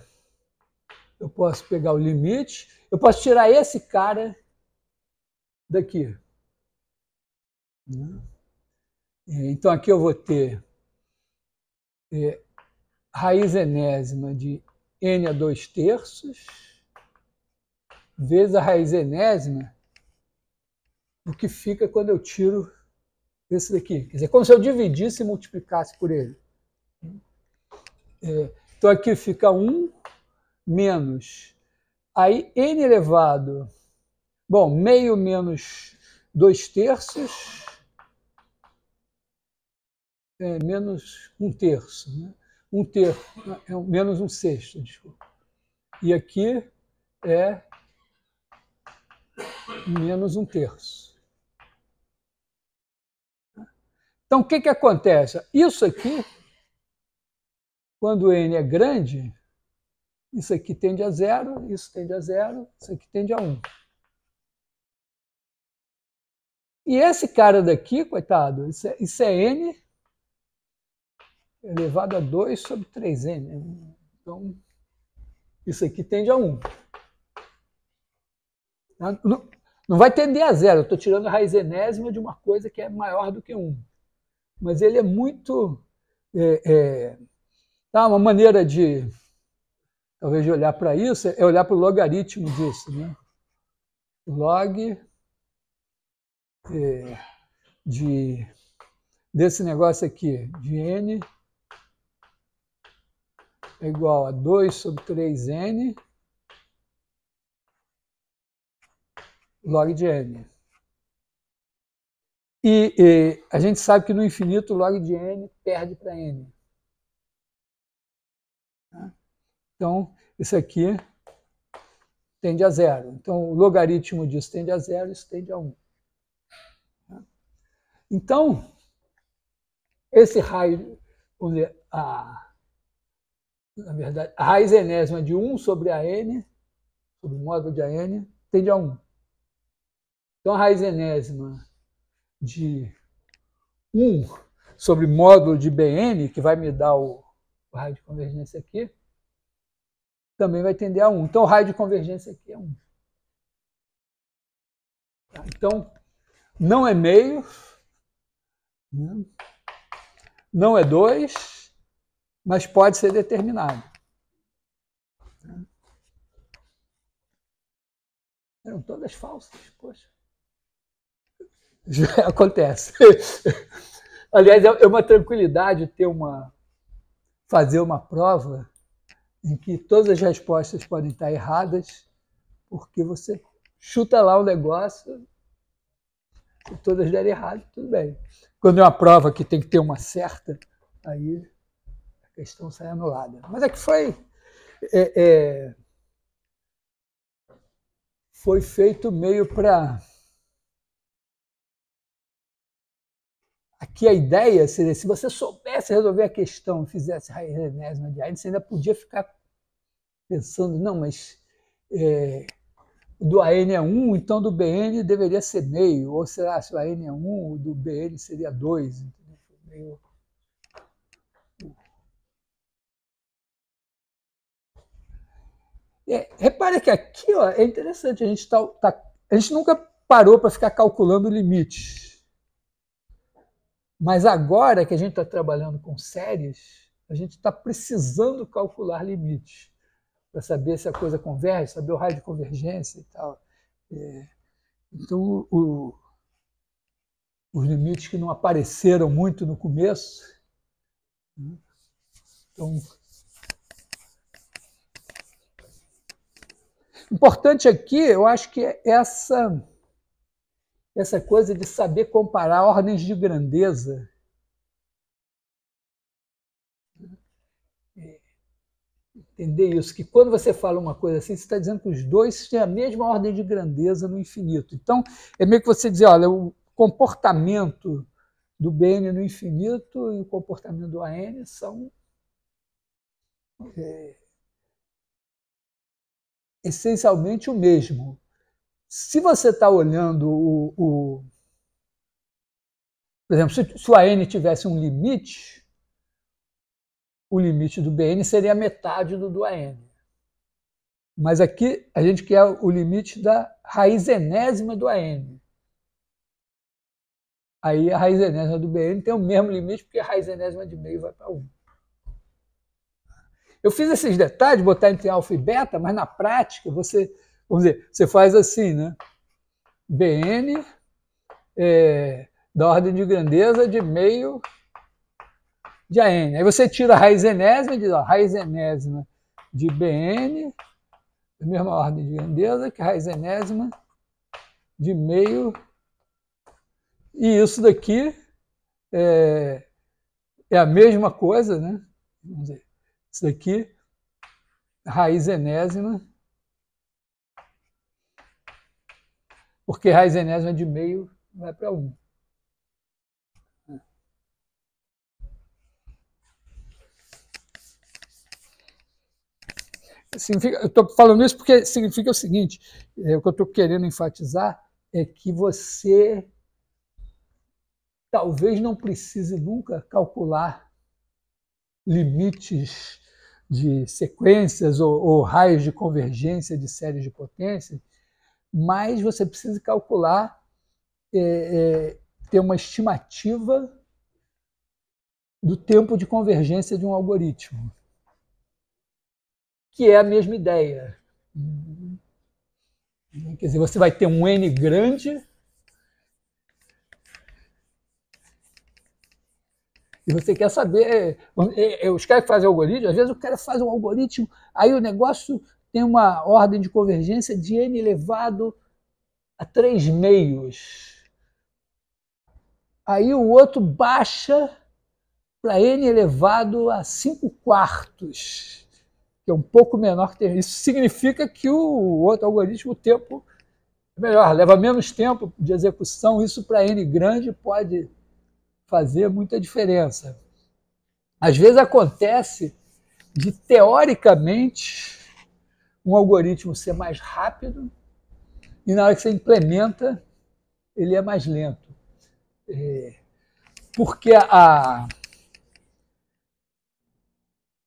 eu posso pegar o limite, eu posso tirar esse cara daqui. Então, aqui eu vou ter raiz enésima de n a 2/3 vezes a raiz enésima do que fica quando eu tiro esse daqui. Quer dizer, como se eu dividisse e multiplicasse por ele. Então, aqui fica 1 menos... Aí, n elevado... Bom, meio menos 2/3 é menos 1/3. Né? 1/3 é menos 1/6, desculpa. E aqui é menos 1/3. Então, o que acontece? Isso aqui, quando n é grande, isso aqui tende a 0, isso tende a 0, isso aqui tende a 1. E esse cara daqui, coitado, isso é n elevado a 2 sobre 3n. Então, isso aqui tende a 1. Não vai tender a 0. Eu estou tirando a raiz enésima de uma coisa que é maior do que 1. Mas ele é muito... uma maneira de, talvez, de olhar para isso é olhar para o logaritmo disso. Né? Log desse negócio aqui, de n é igual a 2 sobre 3n log de n. E a gente sabe que no infinito o log de n perde para n. Então, isso aqui tende a 0. Então, o logaritmo disso tende a 0, isso tende a 1. Então, esse raio, vamos dizer, na verdade, a raiz enésima de 1 sobre a n, sobre o módulo de a n, tende a 1. Então, a raiz enésima de 1 sobre módulo de bn, que vai me dar o raio de convergência aqui, também vai tender a 1. Então, o raio de convergência aqui é 1. Então, não é meio, não é 2, mas pode ser determinado. Eram todas falsas, poxa. Já acontece. Aliás, é uma tranquilidade fazer uma prova em que todas as respostas podem estar erradas, porque você chuta lá o negócio, se todas derem errado, tudo bem. Quando é uma prova que tem que ter uma certa, aí a questão sai anulada. Mas é que foi feito meio para... Aqui a ideia seria, se você soubesse resolver a questão e fizesse raiz enésima de AN, você ainda podia ficar pensando, não, mas do AN é 1, então do BN deveria ser meio, ou será se o AN é 1, o do BN seria 2. Entendeu? Repare que aqui é interessante, a gente nunca parou para ficar calculando limites. Mas agora que a gente está trabalhando com séries, a gente está precisando calcular limites para saber se a coisa converge, saber o raio de convergência e tal. Então, os limites que não apareceram muito no começo. Então, importante aqui, eu acho que é essa coisa de saber comparar ordens de grandeza. Entender isso, que quando você fala uma coisa assim, você está dizendo que os dois têm a mesma ordem de grandeza no infinito. Então, é meio que você dizer, olha, o comportamento do BN no infinito e o comportamento do AN são essencialmente o mesmo. Se você está olhando por exemplo, se o AN tivesse um limite, o limite do BN seria a metade do AN. Mas aqui a gente quer o limite da raiz enésima do AN. Aí a raiz enésima do BN tem o mesmo limite, porque a raiz enésima de meio vai para 1. Eu fiz esses detalhes, botar entre alfa e beta, mas na prática vamos dizer, você faz assim, né? BN da ordem de grandeza de meio de AN. Aí você tira a raiz enésima e diz, ó, raiz enésima de BN, da mesma ordem de grandeza que a raiz enésima de meio. E isso daqui é a mesma coisa, né? Vamos dizer, isso daqui, raiz enésima, porque raiz enésima de meio vai para 1. Significa, eu estou falando isso porque significa o seguinte, o que eu estou querendo enfatizar é que você talvez não precise nunca calcular limites de sequências ou raios de convergência de séries de potências, mas você precisa calcular, ter uma estimativa do tempo de convergência de um algoritmo, que é a mesma ideia. Quer dizer, você vai ter um N grande e você quer saber. Os caras que fazem algoritmo, às vezes o cara faz um algoritmo, aí o negócio tem uma ordem de convergência de N elevado a 3 meios. Aí o outro baixa para N elevado a 5 quartos, que é um pouco menor que tem. Isso significa que o outro algoritmo, o tempo é melhor, leva menos tempo de execução. Isso para N grande pode fazer muita diferença. Às vezes acontece de, teoricamente, um algoritmo ser mais rápido e na hora que você implementa, ele é mais lento. Porque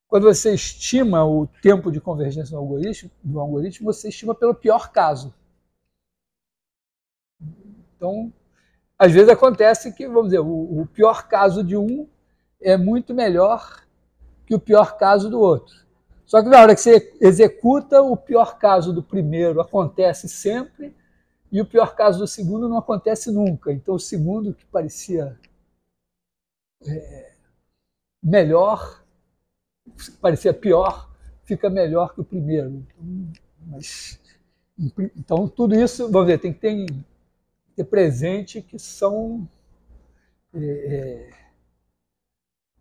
quando você estima o tempo de convergência do algoritmo, você estima pelo pior caso. Então, às vezes acontece que, vamos dizer, o pior caso de um é muito melhor que o pior caso do outro. Só que na hora que você executa, o pior caso do primeiro acontece sempre e o pior caso do segundo não acontece nunca. Então, o segundo, que parecia melhor, parecia pior, fica melhor que o primeiro. Então tudo isso, vamos ver, tem que ter presente que são,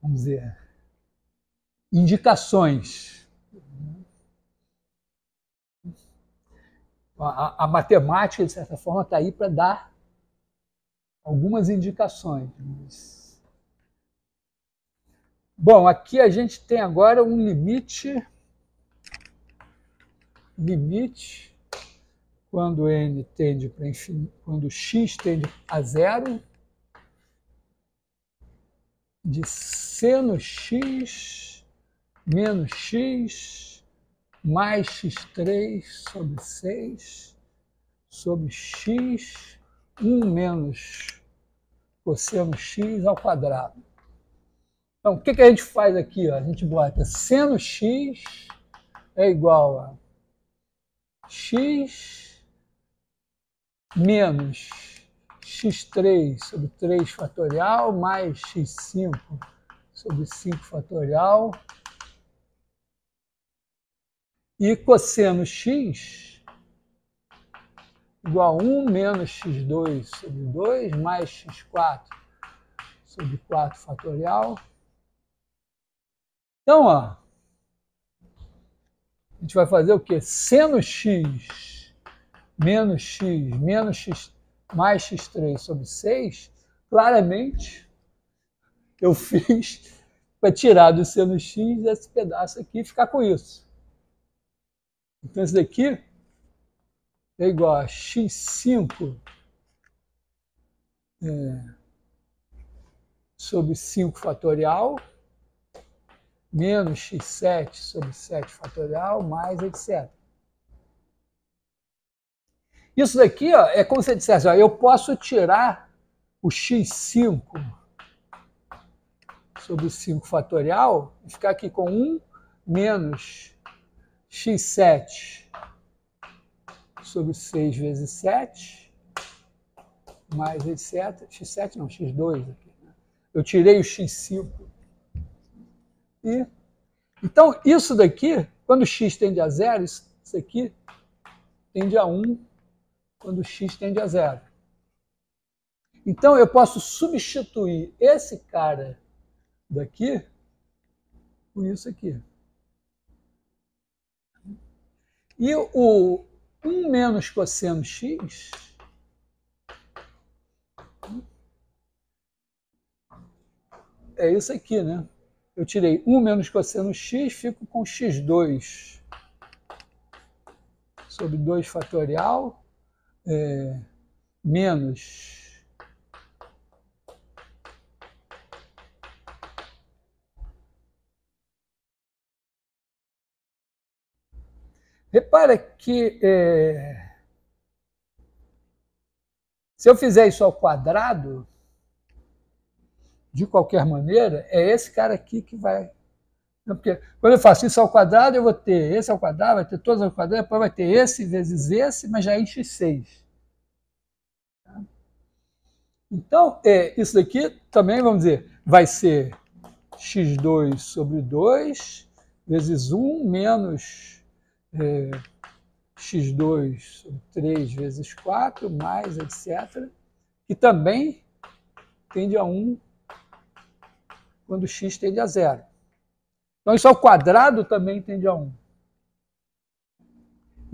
vamos dizer, indicações. A matemática, de certa forma, está aí para dar algumas indicações. Bom, aqui a gente tem agora um limite quando n tende para infinito, quando x tende a zero, de seno x menos x mais x3 sobre 6 sobre x 1 menos cosseno x ao quadrado. Então, o que a gente faz aqui? A gente bota seno x é igual a x menos x3 sobre 3 fatorial mais x5 sobre 5 fatorial e cosseno x igual a 1 menos x2 sobre 2 mais x4 sobre 4 fatorial. Então, ó, a gente vai fazer o quê? Seno x menos x mais x3 sobre 6, claramente eu fiz para tirar do seno x esse pedaço aqui e ficar com isso. Então, isso daqui é igual a x5 sobre 5 fatorial menos x7 sobre 7 fatorial mais etc. Isso daqui, ó, é como se eu dissesse, ó, eu posso tirar o x5 sobre 5 fatorial e ficar aqui com 1 menos x7 sobre 6 vezes 7, mais etc. x7 não, x2 aqui. Né? Eu tirei o x5. Então, isso daqui, quando x tende a 0, isso aqui tende a 1 quando x tende a 0. Então, eu posso substituir esse cara daqui por isso aqui. E o 1 menos cosseno x é isso aqui, né? Eu tirei 1 menos cosseno x, fico com x2 sobre 2 fatorial menos Repara que se eu fizer isso ao quadrado, de qualquer maneira, é esse cara aqui que vai... Porque quando eu faço isso ao quadrado, eu vou ter esse ao quadrado, vai ter todos ao quadrado, depois vai ter esse vezes esse, mas já enche 6. Então, isso daqui também, vamos dizer, vai ser x2 sobre 2 vezes 1 menos x2 sobre 3 vezes 4, mais etc. Que também tende a 1 quando x tende a 0. Então, isso ao quadrado também tende a 1.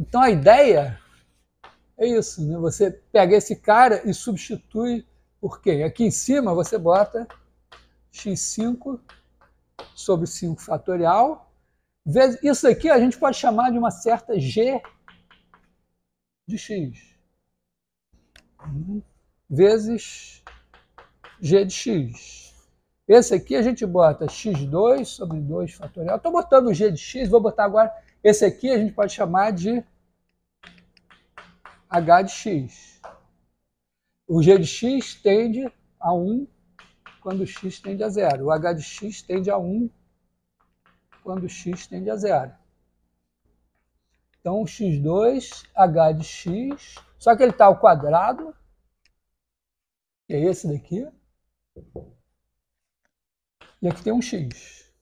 Então, a ideia é isso, né? Você pega esse cara e substitui por quê? Aqui em cima você bota x5 sobre 5 fatorial. Isso aqui a gente pode chamar de uma certa g de x vezes g de x. Esse aqui a gente bota x2 sobre 2 fatorial. Estou botando g de x, vou botar agora... Esse aqui a gente pode chamar de h de x. O g de x tende a 1 quando x tende a 0. O h de x tende a 1 quando x tende a 0. Então, x2, h de x, só que ele está ao quadrado, que é esse daqui, e aqui tem um x.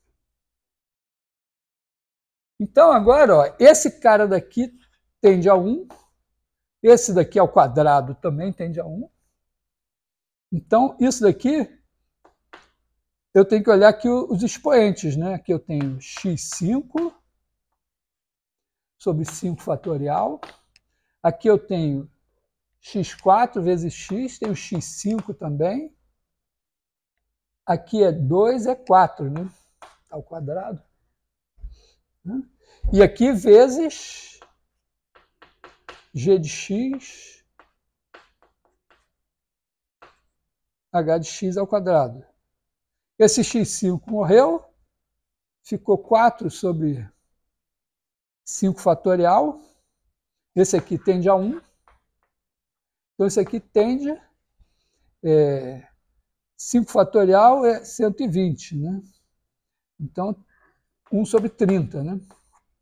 Então, agora, ó, esse cara daqui tende a 1, esse daqui ao quadrado também tende a 1. Então, isso daqui, eu tenho que olhar aqui os expoentes, né? Aqui eu tenho x5 sobre 5 fatorial. Aqui eu tenho x4 vezes x, tenho x5 também. Aqui é 2, é 4, né? Ao quadrado. E aqui vezes g de x, h de x ao quadrado. Esse x5 morreu, ficou 4 sobre 5 fatorial. Esse aqui tende a 1. Então, esse aqui tende... 5 fatorial é 120, né? Então, 1 sobre 30, né?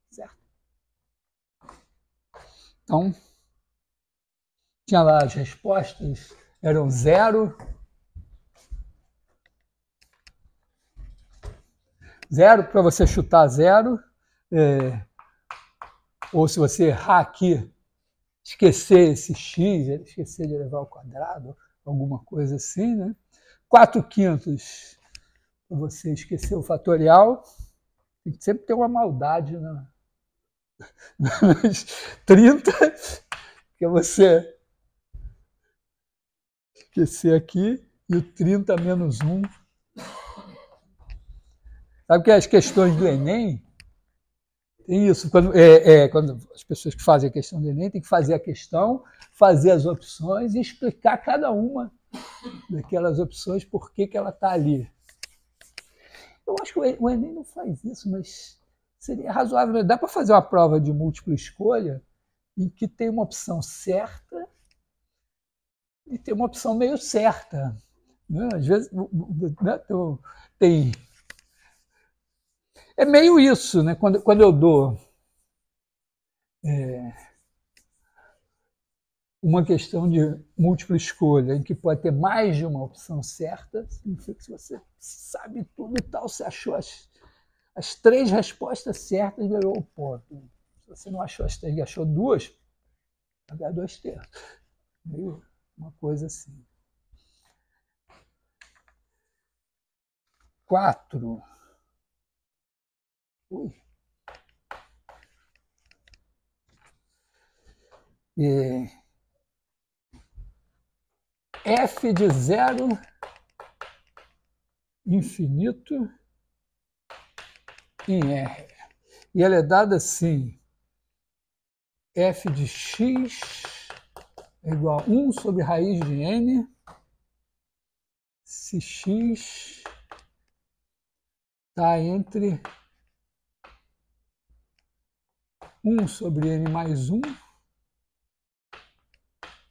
Certo? Então, tinha lá as respostas, eram 0, 0 para você chutar 0, ou se você errar aqui, esquecer esse x, esquecer de elevar ao quadrado, alguma coisa assim, né? 4/5 para você esquecer o fatorial. Tem que sempre ter uma maldade nas 30, que é você esquecer aqui, e o 30 menos 1. Sabe que as questões do Enem tem isso. Quando as pessoas que fazem a questão do Enem têm que fazer a questão, fazer as opções e explicar cada uma daquelas opções por que ela está ali. Eu acho que o Enem não faz isso, mas seria razoável. Dá para fazer uma prova de múltipla escolha em que tem uma opção certa e tem uma opção meio certa. Né? Às vezes tem... É meio isso, né? Quando eu dou uma questão de múltipla escolha em que pode ter mais de uma opção certa, significa que se você sabe tudo e tal, você achou as 3 respostas certas, ganhou o ponto. Se você não achou as 3 e achou 2, vai ganhar 2/3. Meio uma coisa assim. 4. Ui. F de 0 infinito em R. E ela é dada assim: f de x é igual a 1 sobre raiz de n, se x está entre 1 sobre n mais 1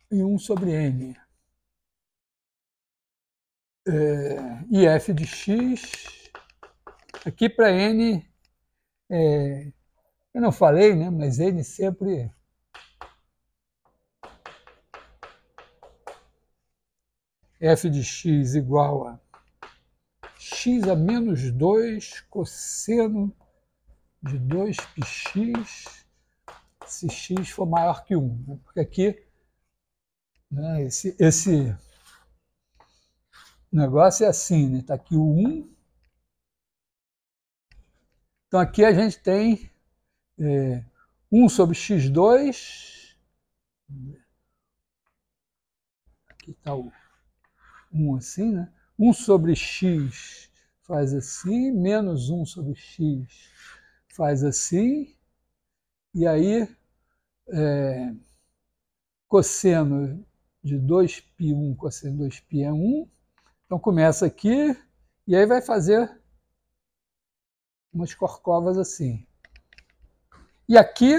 e 1 sobre n. E f de x, aqui para n, eu não falei, né, mas n sempre f de x igual a x a menos 2 cosseno de 2πx se x for maior que 1. Né? Porque aqui, né, esse negócio é assim, né? Está aqui o 1. Então aqui a gente tem 1 sobre x2. Aqui está o 1 assim, né? 1 sobre x faz assim, menos 1 sobre x faz assim, e aí cosseno de 2π1 cosseno de 2π é 1. Então começa aqui, e aí vai fazer umas corcovas assim. E aqui,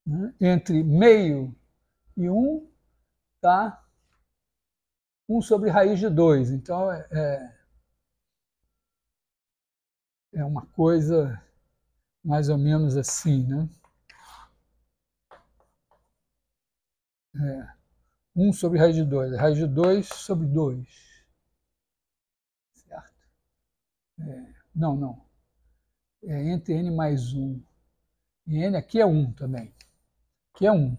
né, entre meio e 1, está 1 sobre raiz de 2. Então é uma coisa mais ou menos assim, né? 1 sobre raiz de 2. Raiz de 2 sobre 2. Certo? Não. Entre n mais 1. E n aqui é 1 também. Aqui é 1.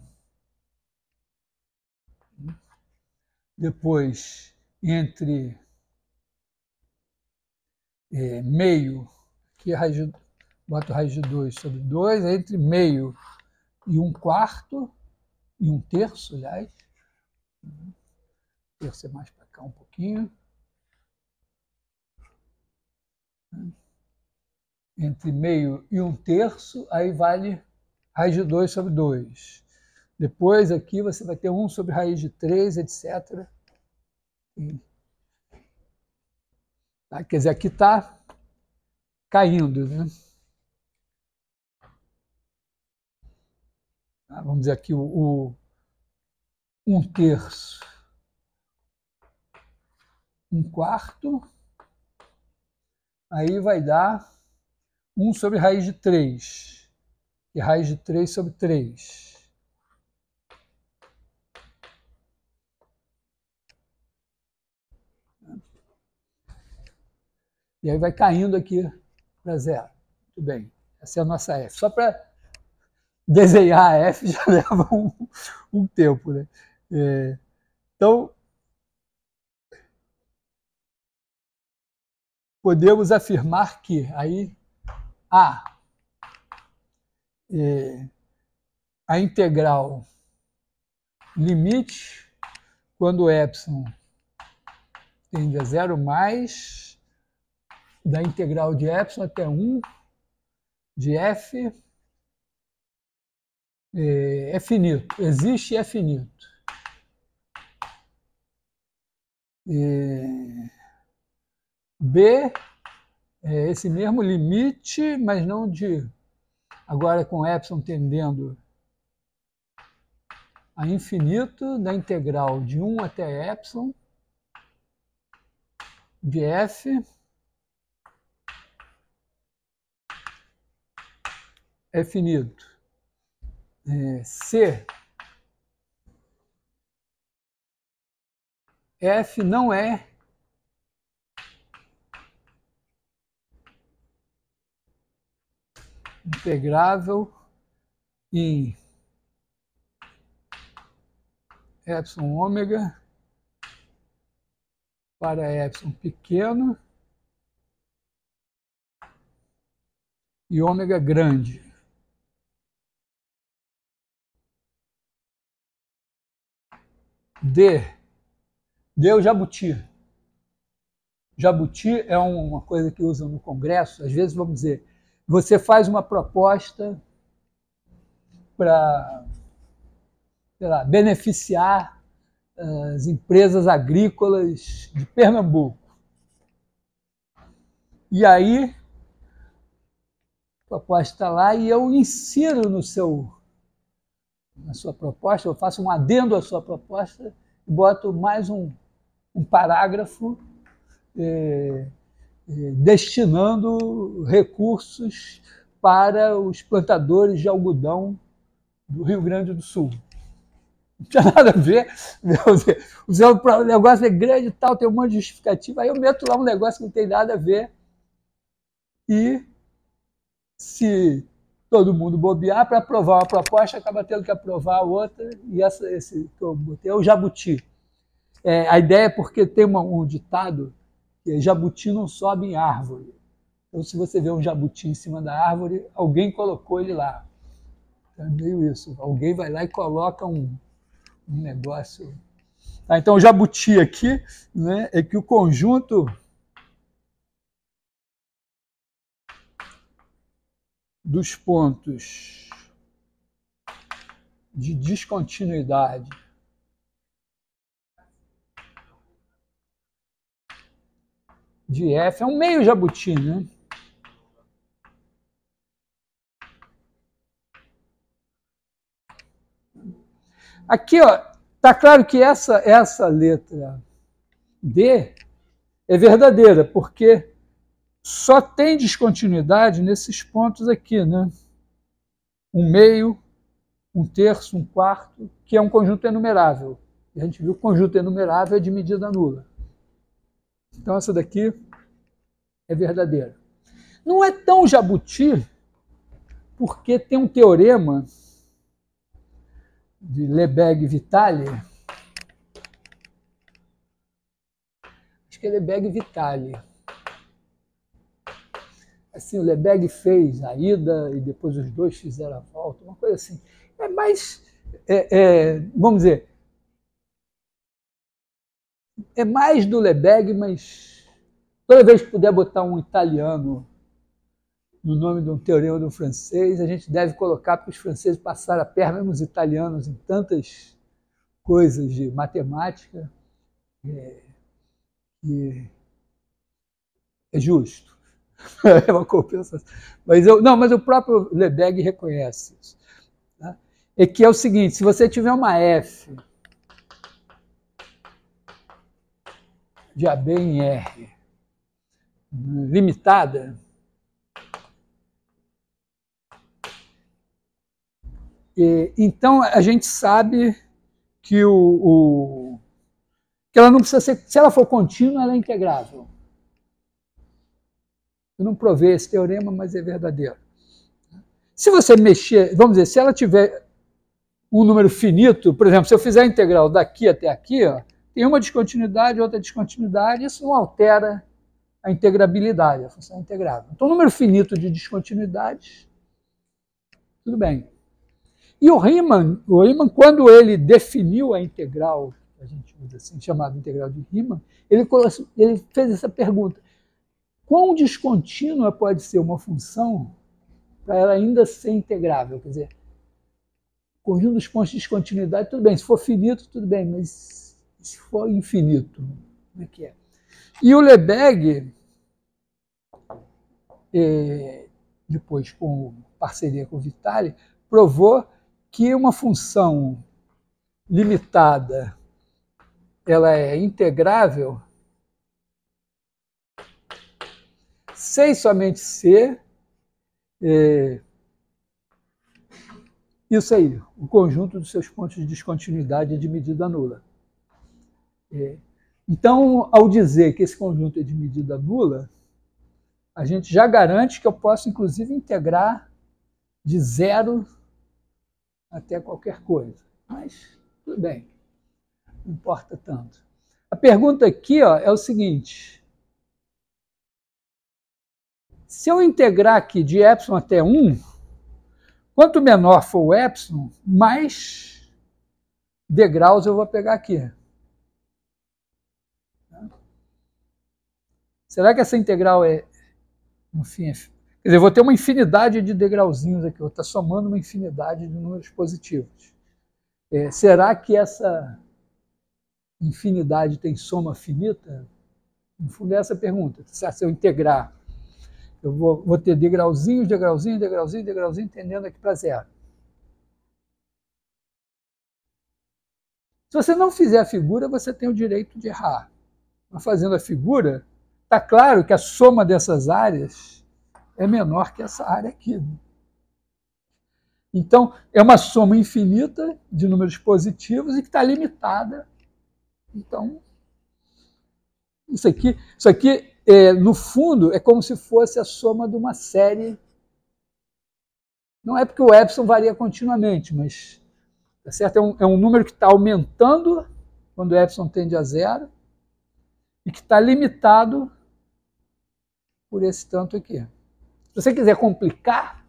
Depois, entre meio, aqui é raiz de, boto raiz de 2 sobre 2, entre meio e 1/4, e 1/3, aliás. Terço é mais para cá um pouquinho. Entre meio e 1/3, aí vale raiz de 2 sobre 2. Depois aqui você vai ter 1 sobre raiz de 3, etc. Tá? Quer dizer, aqui está caindo, né? Tá? Vamos dizer aqui o 1/3, 1/4, aí vai dar 1 sobre raiz de 3, e raiz de 3 sobre 3. E aí vai caindo aqui para 0. Muito bem, essa é a nossa f. Só para desenhar a f já leva um tempo, né? Então, podemos afirmar que aí a integral limite, quando epsilon tende a 0 mais, da integral de epsilon até 1 de f é finito, existe e é finito. B é esse mesmo limite, mas não de... Agora com epsilon tendendo a infinito, da integral de 1 até epsilon de f é finito. C, f não é integrável em epsilon ômega para epsilon pequeno e ômega grande. D é o jabuti. Jabuti é uma coisa que usam no Congresso. Às vezes, vamos dizer, você faz uma proposta para, sei lá, beneficiar as empresas agrícolas de Pernambuco. E aí proposta está lá e eu insiro na sua proposta, eu faço um adendo à sua proposta e boto mais um parágrafo destinando recursos para os plantadores de algodão do Rio Grande do Sul. Não tinha nada a ver. O negócio é grande e tal, tem um monte de justificativa. Aí eu meto lá um negócio que não tem nada a ver. E se todo mundo bobear, para aprovar uma proposta, acaba tendo que aprovar a outra. E esse que eu botei é o jabuti. A ideia é porque tem um ditado que jabuti não sobe em árvore. Então, se você vê um jabuti em cima da árvore, alguém colocou ele lá. É meio isso. Alguém vai lá e coloca um negócio. Então, o jabuti aqui, né, é que o conjunto dos pontos de descontinuidade de F é um meio jabuti, né? Aqui, ó, tá claro que essa letra D é verdadeira, porque só tem descontinuidade nesses pontos aqui, né? Um meio, um terço, um quarto, que é um conjunto enumerável. E a gente viu que o conjunto enumerável é de medida nula. Então, essa daqui é verdadeira. Não é tão jabuti, porque tem um teorema de Lebesgue-Vitali, acho que é Lebesgue-Vitali. Assim, o Lebesgue fez a ida e depois os dois fizeram a volta, uma coisa assim. É mais, vamos dizer, é mais do Lebesgue, mas toda vez que puder botar um italiano no nome de um teorema do francês, a gente deve colocar, porque os franceses passaram a perna nos italianos em tantas coisas de matemática, que é justo. É uma compensação. Mas o próprio Lebesgue reconhece isso. Tá? É que é o seguinte, se você tiver uma F de AB em R limitada, então a gente sabe que que ela não precisa ser, se ela for contínua, ela é integrável. Eu não provei esse teorema, mas é verdadeiro. Se você mexer, vamos dizer, se ela tiver um número finito, por exemplo, se eu fizer a integral daqui até aqui, ó, tem uma descontinuidade, outra descontinuidade, isso não altera a integrabilidade, a função é integrável. Então, número finito de descontinuidades, tudo bem. E o Riemann, quando ele definiu a integral, a gente usa assim, chamada integral de Riemann, ele fez essa pergunta: quão descontínua pode ser uma função para ela ainda ser integrável? Quer dizer, o conjunto dos pontos de descontinuidade, tudo bem, se for finito, tudo bem, mas se for infinito, como é que é? E o Lebesgue, depois com parceria com o Vitali, provou que uma função limitada ela é integrável sem somente ser isso aí, o conjunto dos seus pontos de descontinuidade é de medida nula. Então, ao dizer que esse conjunto é de medida nula, a gente já garante que eu posso, inclusive, integrar de zero até qualquer coisa. Mas, tudo bem, não importa tanto. A pergunta aqui, ó, é o seguinte: se eu integrar aqui de epsilon até 1, quanto menor for o epsilon, mais degraus eu vou pegar aqui. Será que essa integral no fim, quer dizer, eu vou ter uma infinidade de degrauzinhos aqui, eu vou estar somando uma infinidade de números positivos. Será que essa infinidade tem soma finita? No fundo é essa a pergunta. Se eu integrar Eu vou ter degrauzinhos, degrauzinho, degrauzinho, degrauzinho, tendendo aqui para zero. Se você não fizer a figura, você tem o direito de errar. Mas fazendo a figura, está claro que a soma dessas áreas é menor que essa área aqui. Então, é uma soma infinita de números positivos e que está limitada. Então, isso aqui no fundo, é como se fosse a soma de uma série. Não é porque o epsilon varia continuamente, mas tá certo? É um número que está aumentando quando o epsilon tende a zero e que está limitado por esse tanto aqui. Se você quiser complicar,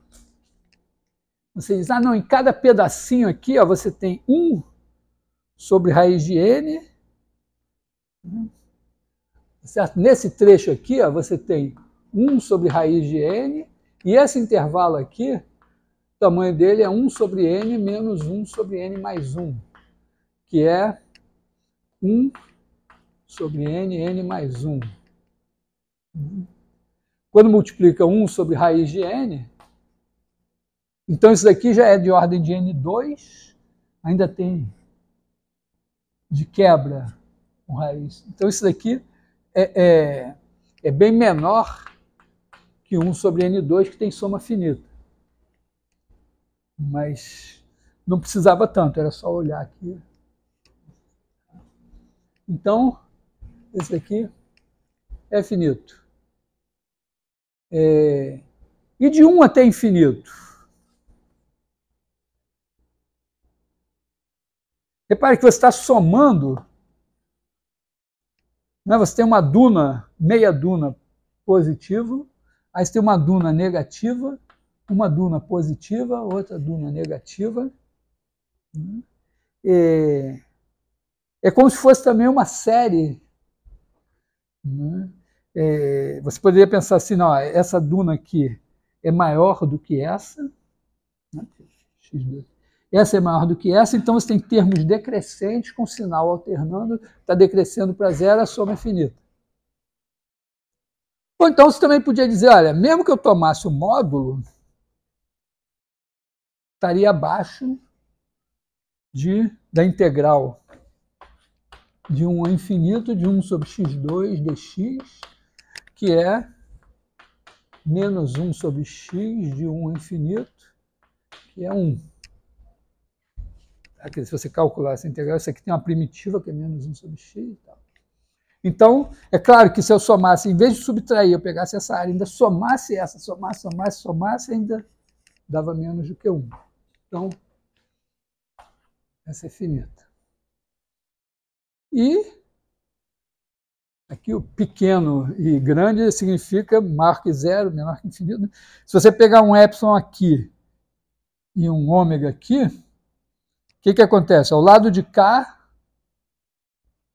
você diz, não, em cada pedacinho aqui ó, você tem 1 sobre raiz de n. Certo? Nesse trecho aqui ó, você tem 1 sobre raiz de n, e esse intervalo aqui, o tamanho dele é 1 sobre n menos 1 sobre n mais 1, que é 1 sobre n mais 1. Quando multiplica 1 sobre raiz de n, então isso daqui já é de ordem de n2, ainda tem de quebra com raiz. Então isso daqui é bem menor que 1 sobre n2, que tem soma finita. Mas não precisava tanto, era só olhar aqui. Então, esse aqui é finito. E de 1 até infinito? Repare que você está somando, né? Você tem uma duna, meia duna positivo, aí você tem uma duna negativa, uma duna positiva, outra duna negativa. É como se fosse também uma série. Você poderia pensar assim, não, essa duna aqui é maior do que essa. Essa é maior do que essa, então você tem termos decrescentes com sinal alternando, está decrescendo para zero, a soma é finita. Ou então você também podia dizer, olha, mesmo que eu tomasse o módulo, estaria abaixo da integral de 1 a infinito de 1 sobre x2 dx, que é menos 1 sobre x de 1 a infinito, que é 1. Aqui, se você calcular essa integral, isso aqui tem uma primitiva que é menos 1 sobre x e tal. Então, é claro que se eu somasse, em vez de subtrair, eu pegasse essa área, ainda somasse essa, somasse, ainda dava menos do que 1. Então, essa é finita. E aqui o pequeno e grande significa maior que zero, menor que infinito. Se você pegar um epsilon aqui e um ômega aqui, o que acontece? Ao lado de cá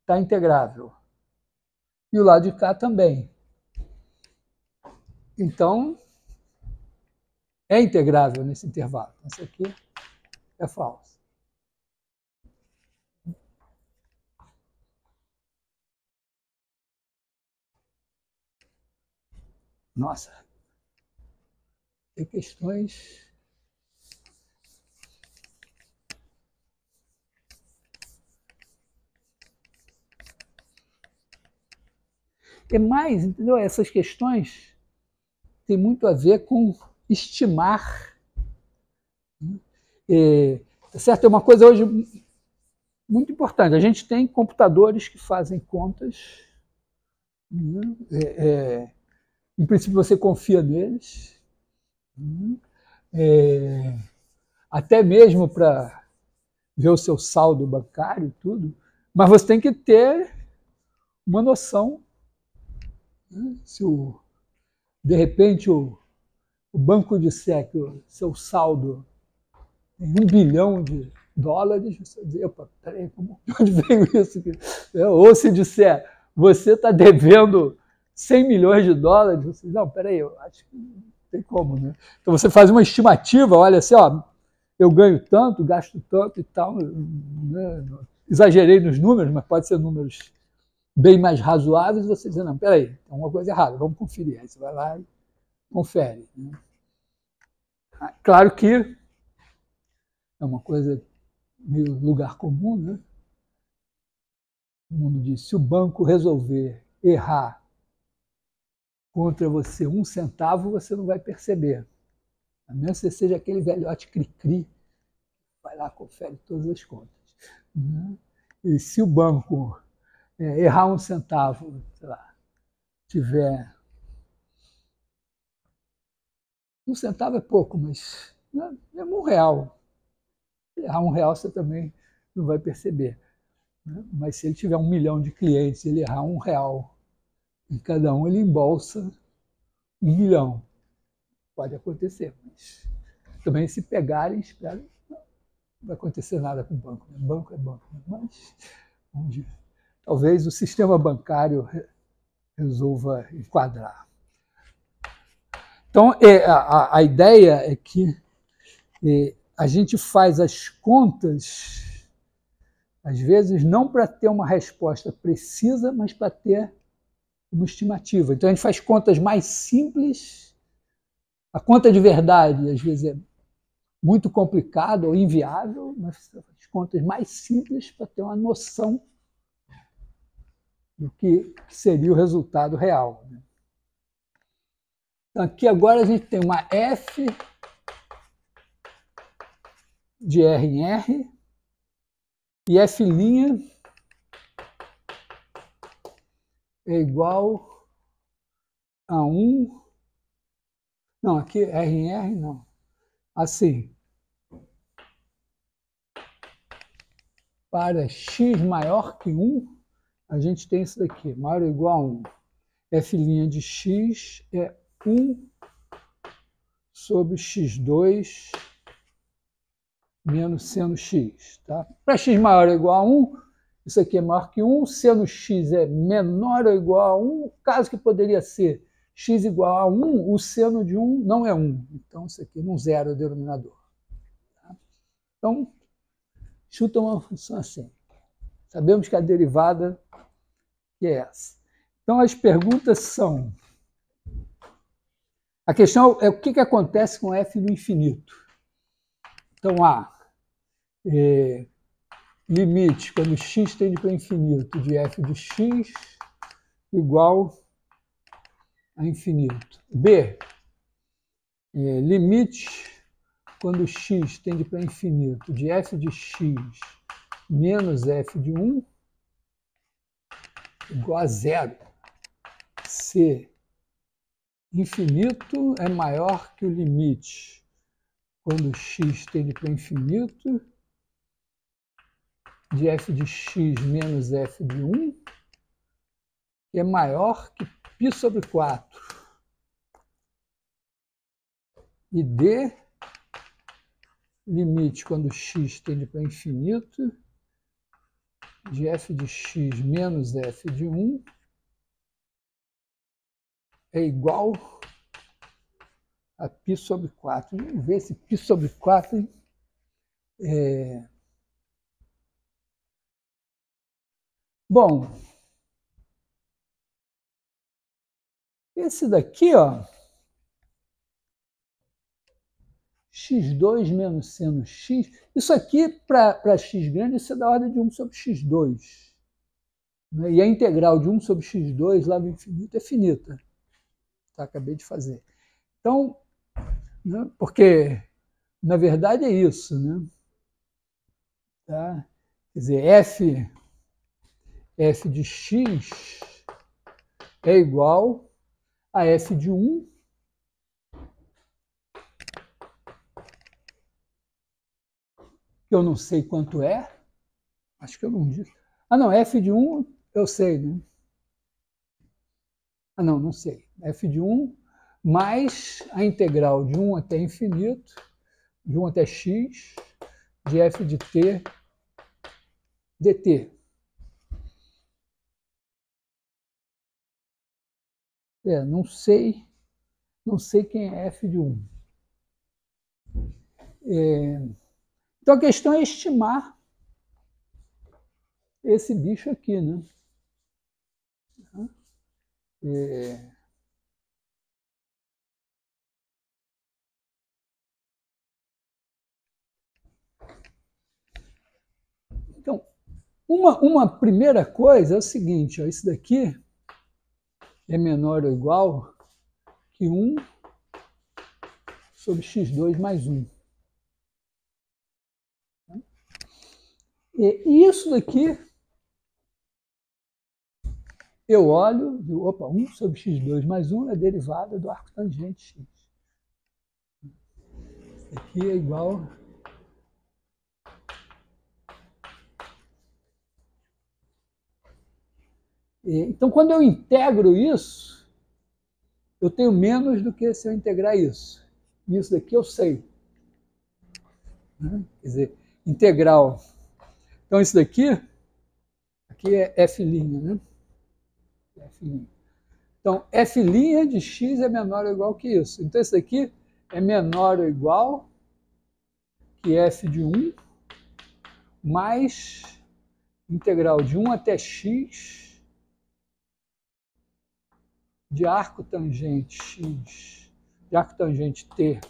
está integrável. E o lado de cá também. Então, é integrável nesse intervalo. Esse aqui é falso. Nossa, tem questões... É mais, entendeu? Essas questões têm muito a ver com estimar. Tá certo? É uma coisa hoje muito importante. A gente tem computadores que fazem contas. Em princípio, você confia neles. Até mesmo para ver o seu saldo bancário e tudo. Mas você tem que ter uma noção. Se de repente o banco disser que o seu saldo tem $1 bilhão, você diz, opa, peraí, de onde veio isso aqui? Ou se disser, você está devendo $100 milhões, você diz, não, peraí, eu acho que não tem como, né? Então você faz uma estimativa, olha assim, ó, eu ganho tanto, gasto tanto e tal, né? Exagerei nos números, mas pode ser números bem mais razoáveis, você diz, não, peraí, tem alguma coisa errada, vamos conferir. Aí você vai lá confere. Né? Claro que é uma coisa meio lugar comum, né? O mundo diz, se o banco resolver errar contra você 1 centavo, você não vai perceber. A menos que você seja aquele velhote cri-cri, vai lá, confere todas as contas. Né? E se o banco errar 1 centavo, sei lá, tiver... 1 centavo é pouco, mas é R$1. Se errar R$1, você também não vai perceber. Né? Mas se ele tiver 1 milhão de clientes, ele errar R$1 em cada um, ele embolsa 1 milhão. Pode acontecer, mas também se pegarem, esperem, não vai acontecer nada com o banco. Né? Banco é banco. Mas talvez o sistema bancário resolva enquadrar. Então, a ideia é que a gente faz as contas, às vezes, não para ter uma resposta precisa, mas para ter uma estimativa. Então, a gente faz contas mais simples. A conta de verdade, às vezes, é muito complicada ou inviável, mas faz contas mais simples para ter uma noção do que seria o resultado real. Então, aqui agora a gente tem uma F de R em R e F' é igual a 1. Não, aqui R em R não. Assim, para x maior que 1, a gente tem isso daqui, maior ou igual a 1. F' de x é 1 sobre x2 menos seno x. Tá? Para x maior ou igual a 1, isso aqui é maior que 1, seno x é menor ou igual a 1, caso que poderia ser x igual a 1, o seno de 1 não é 1. Então, isso aqui não zero o denominador. Tá? Então, chuta uma função assim. Sabemos que a derivada é essa. Então, as perguntas são... A questão é o que acontece com f no infinito. Então, limite, quando x tende para o infinito, de f de x igual a infinito. B, limite, quando x tende para infinito, de f de x menos f de 1 igual a 0. C, infinito é maior que o limite quando x tende para o infinito de f de x menos f de 1, que é maior que π sobre 4. E D, limite quando x tende para infinito de f de x menos f de 1 é igual a π sobre 4. Vamos ver se π sobre 4 Bom, esse daqui, ó, x2 menos seno x, isso aqui, para x grande, isso é da ordem de 1 sobre x2. Né? E a integral de 1 sobre x2 lá do infinito é finita. Tá? Acabei de fazer. Então, né, porque, na verdade, é isso. Né? Tá? Quer dizer, f de x é igual a f de 1 que eu não sei quanto é. Acho que eu não disse. Ah, não, f de 1 eu sei, né? Ah, não, não sei. F de 1 mais a integral de 1 até infinito, de 1 até x, de f de t dt. Não sei quem é f de 1. Então a questão é estimar esse bicho aqui, né? Uma primeira coisa é o seguinte, ó, isso daqui é menor ou igual que 1 sobre x2 mais 1. E isso daqui, eu olho e, opa, 1 sobre x2 mais 1 é derivada do arco tangente x. Isso aqui é igual... Então, quando eu integro isso, eu tenho menos do que se eu integrar isso. Isso daqui eu sei. Quer dizer, integral. Então, isso daqui é f', né? F'. Então, f' de x é menor ou igual que isso. Então, isso daqui é menor ou igual que f de 1 mais integral de 1 até x de arco tangente x, de arco tangente t,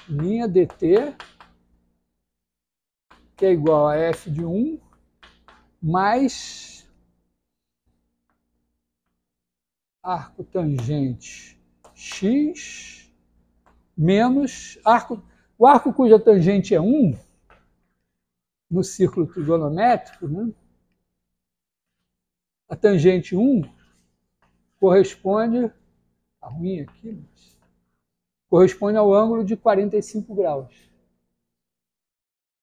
linha dt, que é igual a f de 1 mais arco tangente x menos o arco cuja tangente é 1 no círculo trigonométrico, né? A tangente 1 corresponde, tá ruim aqui, mas corresponde ao ângulo de 45 graus,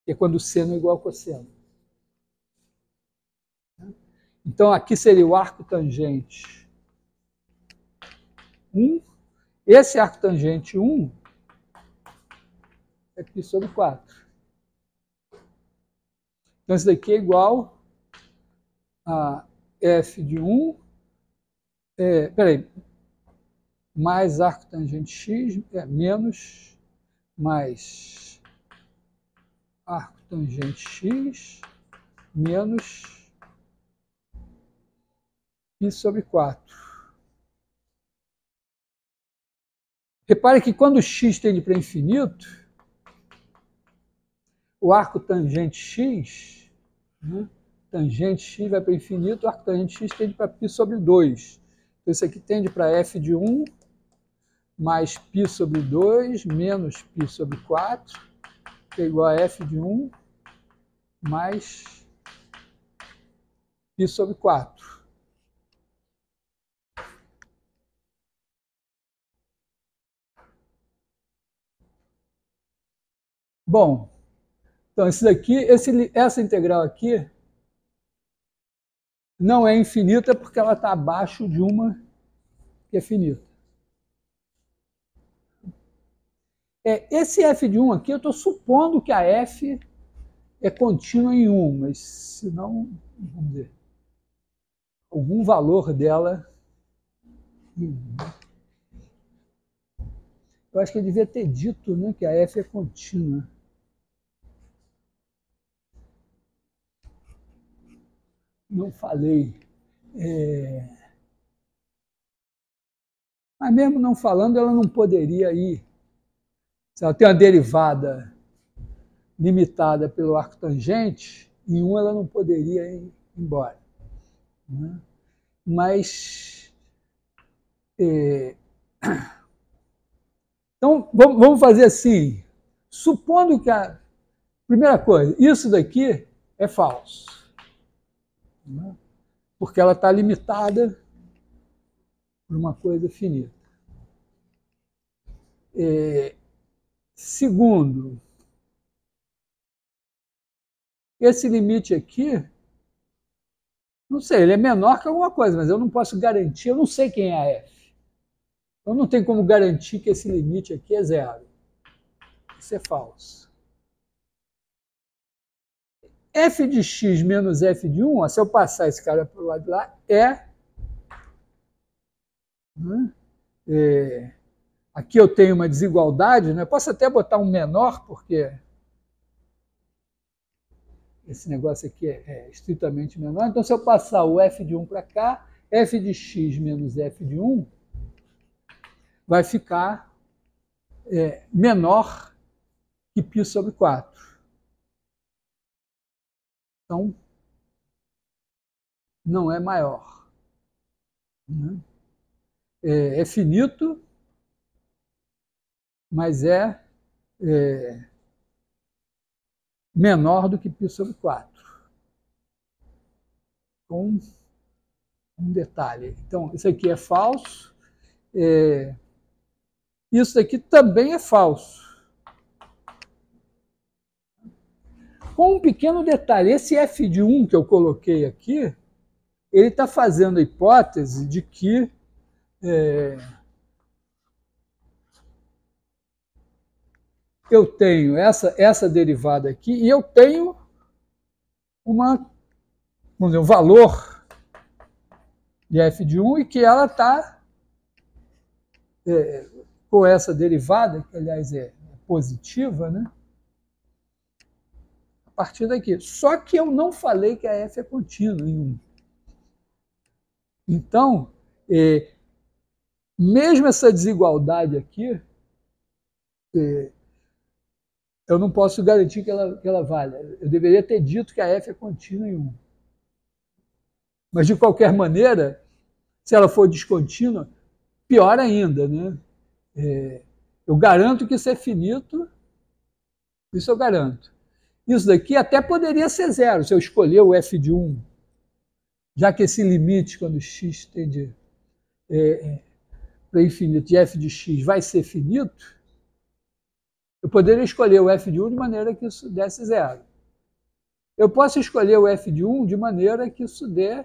que é quando o seno é igual a cosseno. Então, aqui seria o arco tangente 1. Esse arco tangente 1 é π sobre 4. Então, isso daqui é igual a f de 1, mais arco tangente x, menos, mais arco tangente x, menos π sobre 4. Repare que quando x tende para infinito, o arco tangente x, né, tangente x vai para infinito, o arco tangente x tende para π sobre 2. Então, isso aqui tende para f de 1 mais π sobre 2 menos π sobre 4, que é igual a f de 1 mais π sobre 4. Bom, então esse daqui, essa integral aqui não é infinita porque ela está abaixo de uma que é finita. Esse f de 1 aqui, eu estou supondo que a f é contínua em 1, mas se não, vamos dizer, algum valor dela em 1. Eu acho que eu devia ter dito, né, que a f é contínua. Não falei. Mas mesmo não falando, ela não poderia ir. Se ela tem uma derivada limitada pelo arco tangente, em 1 ela não poderia ir embora. Né? Mas... Então, vamos fazer assim. Supondo que a primeira coisa, isso daqui é falso. Né? Porque ela está limitada por uma coisa finita. Segundo, esse limite aqui, não sei, ele é menor que alguma coisa, mas eu não posso garantir, eu não sei quem é a f. Eu não tenho como garantir que esse limite aqui é zero. Isso é falso. F de x menos f de 1, se eu passar esse cara para o lado de lá, aqui eu tenho uma desigualdade, né? Eu posso até botar um menor, porque esse negócio aqui é estritamente menor. Então, se eu passar o f de 1 para cá, f de x menos f de 1 vai ficar menor que π sobre 4. Então, não é maior. Né? É finito, mas é menor do que π sobre 4. Com um detalhe. Então, isso aqui é falso. Isso aqui também é falso. Com um pequeno detalhe, esse f de 1 que eu coloquei aqui, ele está fazendo a hipótese de que eu tenho essa derivada aqui e eu tenho vamos dizer, um valor de f de 1 e que ela está com essa derivada, que aliás é positiva, né? A partir daqui. Só que eu não falei que a f é contínua em 1. Então, mesmo essa desigualdade aqui, eu não posso garantir que ela valha. Eu deveria ter dito que a f é contínua em 1. Mas, de qualquer maneira, se ela for descontínua, pior ainda, né? Eu garanto que isso é finito, isso eu garanto. Isso daqui até poderia ser zero, se eu escolher o f de 1, já que esse limite, quando x tende para infinito de f de x vai ser finito, eu poderia escolher o f de 1 de maneira que isso desse zero. Eu posso escolher o f de 1 de maneira que isso dê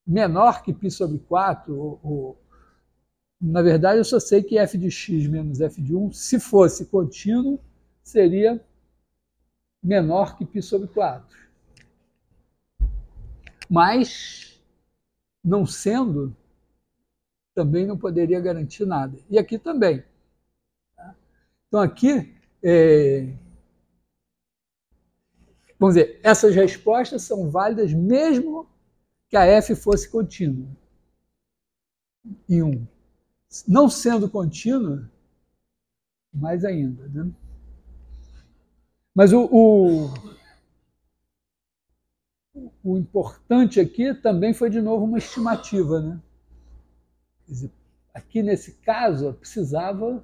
menor que π sobre 4. Na verdade, eu só sei que f de x menos f de 1, se fosse contínuo, seria menor que π sobre 4. Mas, não sendo, também não poderia garantir nada. E aqui também. Então, aqui, vamos dizer, essas respostas são válidas mesmo que a f fosse contínua em 1. Não sendo contínua, mais ainda. Né? Mas o importante aqui também foi, de novo, uma estimativa. Né? Quer dizer, aqui, nesse caso, eu precisava...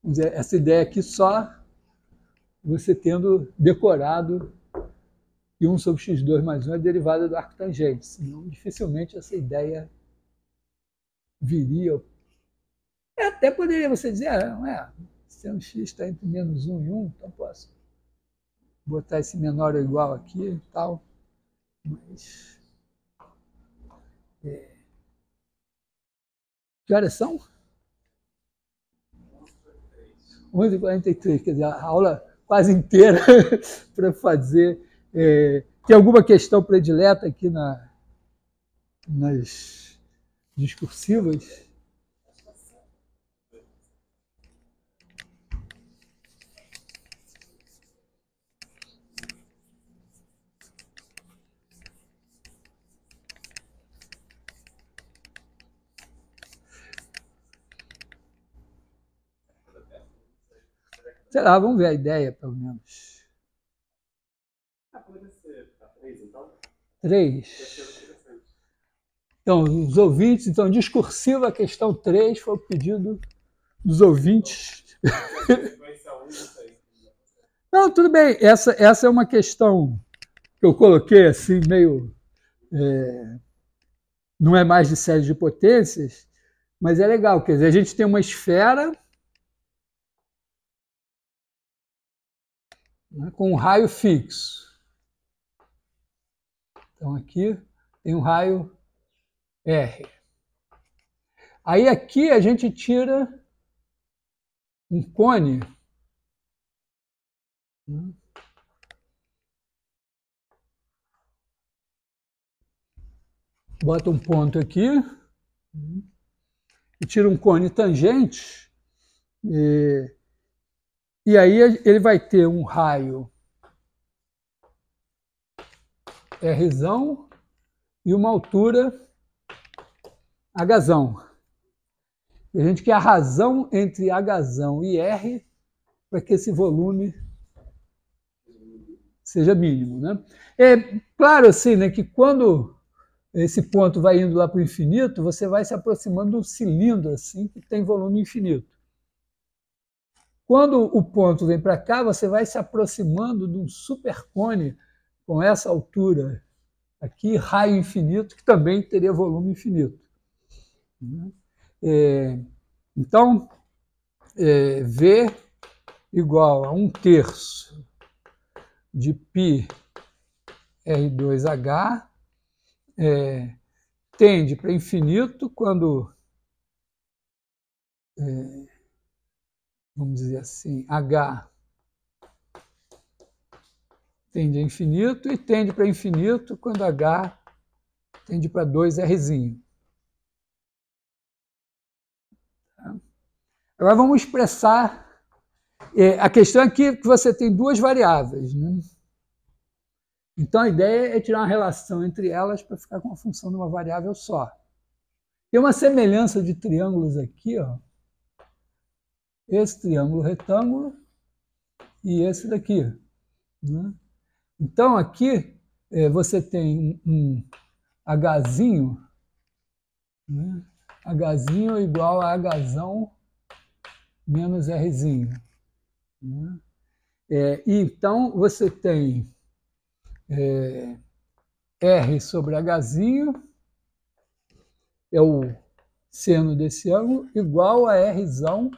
Vamos dizer, essa ideia aqui só você tendo decorado que 1 sobre x2 mais 1 é derivada do arco tangente. Senão, dificilmente essa ideia viria. Até poderia você dizer, se um x está entre menos 1 e 1, então posso botar esse menor ou igual aqui e tal. Mas... Que horas são? 11h43, quer dizer, a aula quase inteira para fazer. Tem alguma questão predileta aqui nas discursivas? Sei lá, vamos ver a ideia, pelo menos. Pode ser 3, então? 3. Então, os ouvintes, então, discursiva, a questão 3 foi o pedido dos ouvintes. Não, tudo bem. Essa é uma questão que eu coloquei assim, meio... não é mais de série de potências, mas é legal. Quer dizer, a gente tem uma esfera, né, com um raio fixo. Então, aqui tem um raio R. Aí, aqui, a gente tira um cone, né, bota um ponto aqui, e tira um cone tangente, e aí ele vai ter um raio Rzão e uma altura Hzão. E a gente quer a razão entre Hzão e R para que esse volume seja mínimo, né? É claro assim, né, que quando esse ponto vai indo lá para o infinito, você vai se aproximando de um cilindro assim que tem volume infinito. Quando o ponto vem para cá, você vai se aproximando de um supercone com essa altura aqui, raio infinito, que também teria volume infinito. Então, V igual a 1/3 de π R2H tende para infinito quando, vamos dizer assim, H tende a infinito e tende para infinito quando H tende para 2Rzinho. Agora vamos expressar. A questão aqui é que você tem duas variáveis, né? Então a ideia é tirar uma relação entre elas para ficar com a função de uma variável só. Tem uma semelhança de triângulos aqui, ó. Esse triângulo retângulo e esse daqui, né? Então aqui você tem um Hzinho, né? Hzinho igual a Hzão menos Rzinho, né? E então você tem R sobre Hzinho, é o seno desse ângulo, igual a Rzão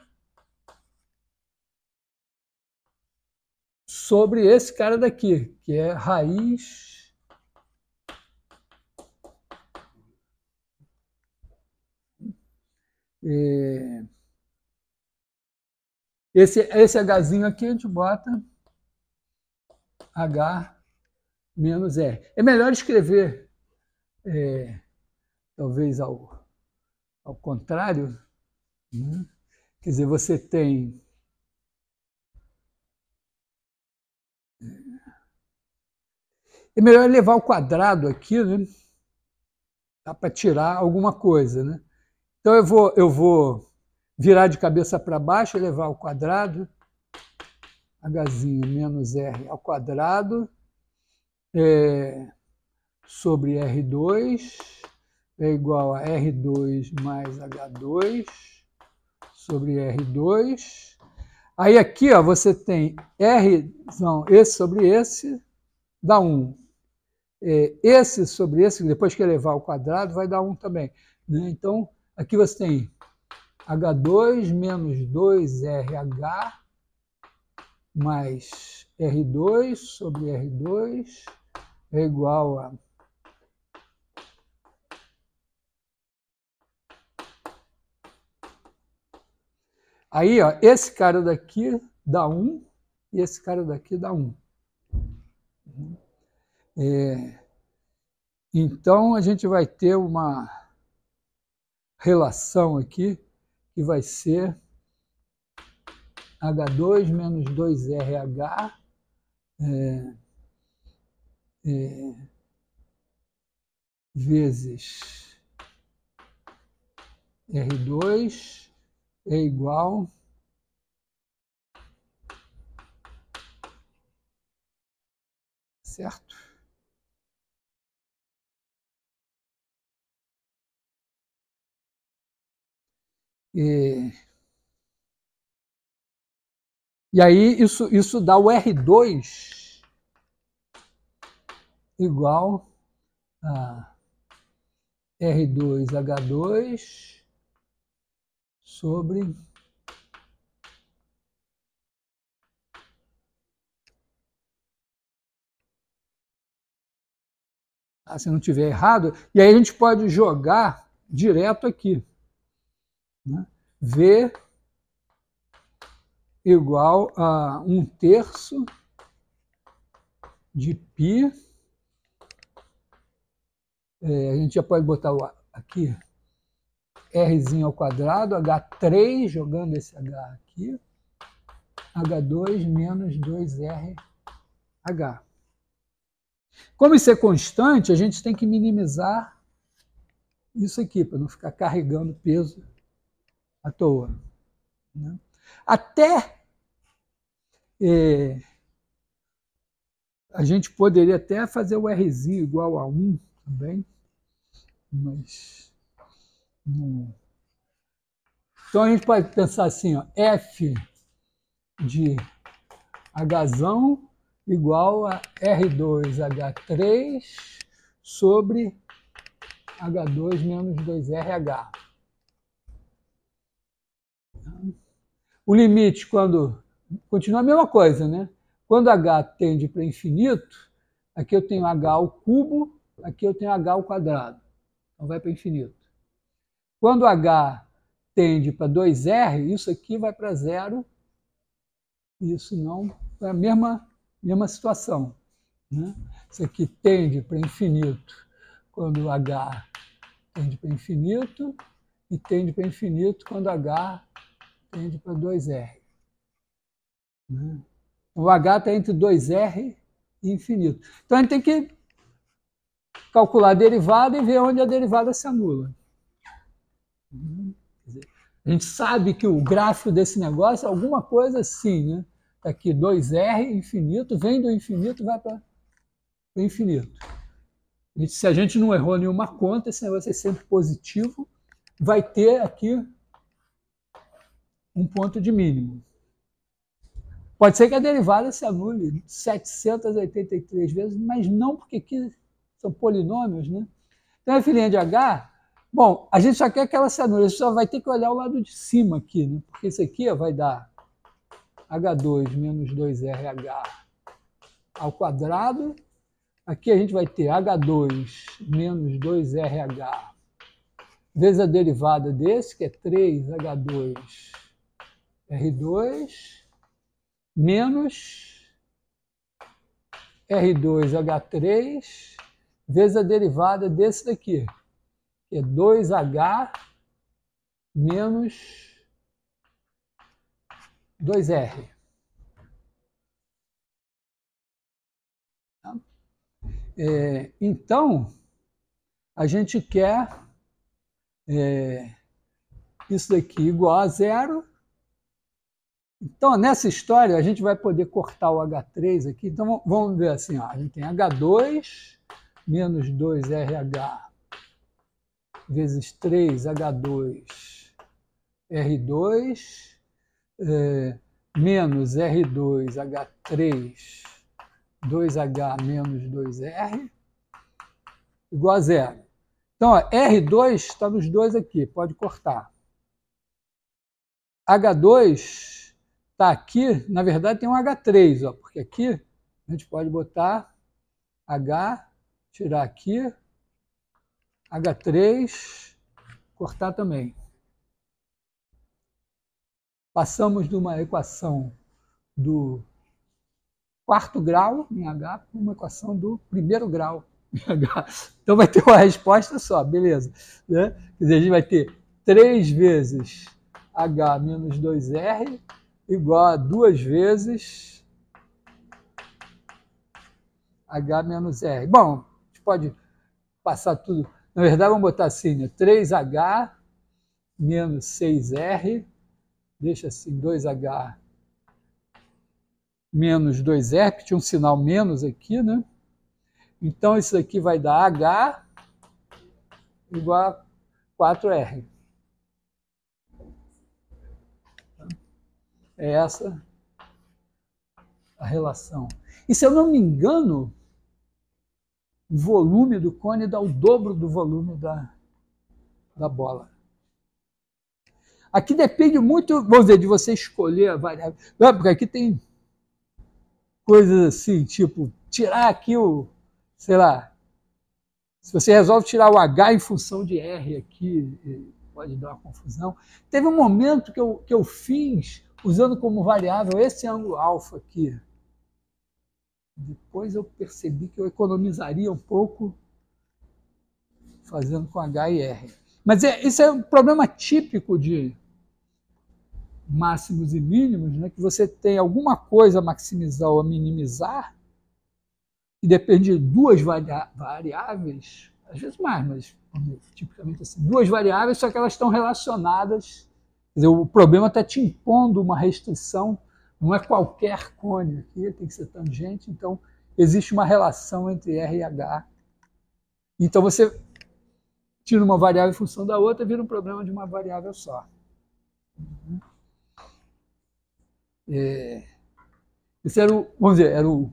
sobre esse cara daqui, que é raiz esse Hzinho aqui a gente bota H menos R. É melhor escrever talvez ao contrário, né? Quer dizer, você tem é melhor levar ao quadrado aqui, né? Dá para tirar alguma coisa, né? Então eu vou virar de cabeça para baixo e levar ao quadrado, Hzinho menos R ao quadrado, sobre R2 é igual a R2 mais H2 sobre R2. Aí aqui, ó, você tem Rzão, esse sobre esse, dá 1. Esse sobre esse, depois que elevar ao quadrado, vai dar 1 também, né? Então, aqui você tem H2 menos 2RH mais R2 sobre R2 é igual a aí, ó, esse cara daqui dá 1 e esse cara daqui dá 1. Então, a gente vai ter uma relação aqui que vai ser H2 menos 2RH vezes R2 é igual certo? E aí isso dá o R2 igual a R2H2 sobre se não tiver errado, e aí a gente pode jogar direto aqui, né? V igual a 1/3 de π. A gente já pode botar aqui Rzinho ao quadrado, H3, jogando esse H aqui, H2 menos 2RH. Como isso é constante, a gente tem que minimizar isso aqui, para não ficar carregando peso à toa, né? A gente poderia até fazer o Rzinho igual a 1 também, mas não. Então a gente pode pensar assim, ó, F de Hzão igual a R2H3 sobre H2 menos 2RH. O limite, quando... Continua a mesma coisa, né? Quando H tende para infinito, aqui eu tenho H ao cubo, aqui eu tenho H ao quadrado. Então vai para infinito. Quando H tende para 2R, isso aqui vai para zero, isso não, é a mesma situação. Né? Isso aqui tende para infinito quando H tende para infinito e tende para infinito quando H tende para 2R. Né? O H está entre 2R e infinito. Então a gente tem que calcular a derivada e ver onde a derivada se anula. A gente sabe que o gráfico desse negócio é alguma coisa assim, né? Está aqui 2R, infinito, vem do infinito, vai para o infinito. E se a gente não errou nenhuma conta, esse negócio é sempre positivo, vai ter aqui um ponto de mínimo. Pode ser que a derivada se anule 783 vezes, mas não porque aqui são polinômios, né? Então, a filhinha de H, bom, a gente só quer que ela se anule, a gente só vai ter que olhar o lado de cima aqui, né? Porque isso aqui vai dar H2 menos 2RH ao quadrado. Aqui a gente vai ter H2 menos 2RH vezes a derivada desse, que é 3H2R2 menos R2H3 vezes a derivada desse daqui, que é 2H menos 2R. Então, a gente quer isso daqui igual a zero. Então, nessa história, a gente vai poder cortar o H3 aqui. Então, vamos ver assim, ó, a gente tem H2 menos 2RH vezes 3H2R2 menos R2H3 2H menos 2R igual a zero. Então, ó, R2 está nos dois aqui, pode cortar. H2 está aqui, na verdade tem um H3, ó, porque aqui a gente pode botar H, tirar aqui, H3, cortar também. Passamos de uma equação do quarto grau em H para uma equação do primeiro grau em H. Então vai ter uma resposta só, beleza. Né? Quer dizer, a gente vai ter 3 vezes H menos 2R igual a 2 vezes H menos R. Bom, a gente pode passar tudo. Na verdade, vamos botar assim, né? 3H menos 6R, deixa assim, 2H menos 2R, que tinha um sinal menos aqui, né? Então, isso aqui vai dar H igual a 4R. É essa a relação. E se eu não me engano, o volume do cone dá o dobro do volume da bola. Aqui depende muito, vamos dizer, de você escolher a variável. Porque aqui tem coisas assim, tipo, tirar aqui o, sei lá, se você resolve tirar o H em função de R aqui, pode dar uma confusão. Teve um momento que eu fiz usando como variável esse ângulo alfa aqui. Depois eu percebi que eu economizaria um pouco fazendo com H e R. Mas isso é um problema típico de máximos e mínimos, né? Que você tem alguma coisa a maximizar ou a minimizar, que depende de duas variáveis, às vezes mais, mas tipicamente assim, duas variáveis, só que elas estão relacionadas. Quer dizer, o problema está te impondo uma restrição, não é qualquer cone aqui, tem que ser tangente, então existe uma relação entre R e H. Então você tira uma variável em função da outra, vira um problema de uma variável só. Esse era o, vamos dizer, era o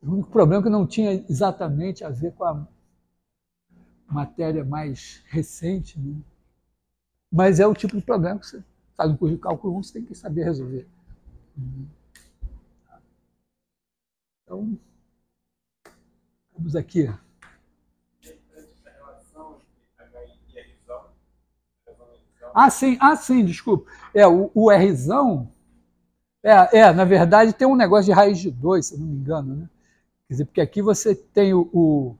único problema que não tinha exatamente a ver com a matéria mais recente, né? Mas é o tipo de problema que você faz no curso de cálculo 1, você tem que saber resolver. Então, vamos aqui. Sim, desculpa. O Rzão, na verdade, tem um negócio de raiz de 2, se eu não me engano, né? Quer dizer, porque aqui você tem o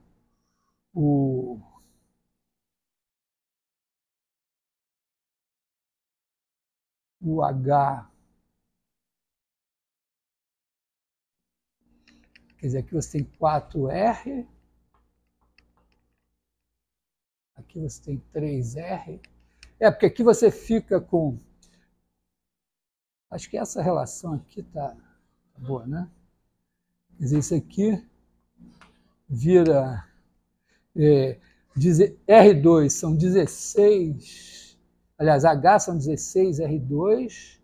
H. Quer dizer, aqui você tem 4R. Aqui você tem 3R. Porque aqui você fica com... Acho que essa relação aqui tá boa, né? Quer dizer, isso aqui vira... R2 são 16... Aliás, H são 16 R2.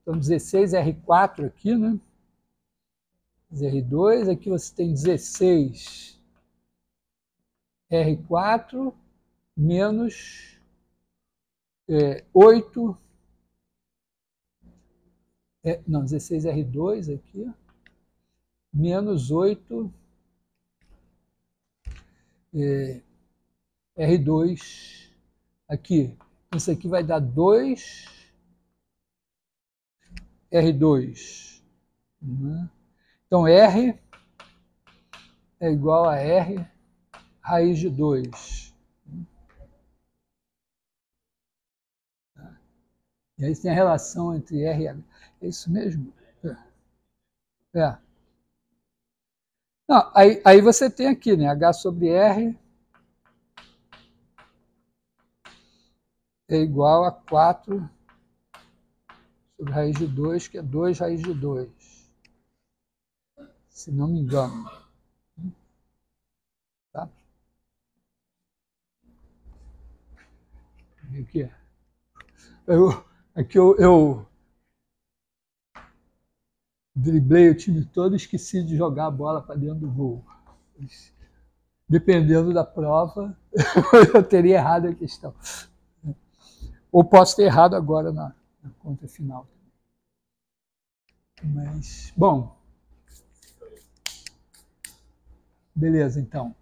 Então, 16 R4 aqui, né? R2. Aqui você tem 16 R4 menos 8... não, 16 R2 aqui, menos 8 R2 aqui. Isso aqui vai dar 2 R2. Né? Então, R é igual a R raiz de 2. E aí tem a relação entre R e H. É isso mesmo? Não, aí você tem aqui, né? H sobre R é igual a 4 sobre raiz de 2, que é 2 raiz de 2. Se não me engano. Tá? Aqui. Aqui eu driblei o time todo e esqueci de jogar a bola para dentro do gol. Dependendo da prova, eu teria errado a questão. Ou posso ter errado agora na conta final. Mas, bom. Beleza, então.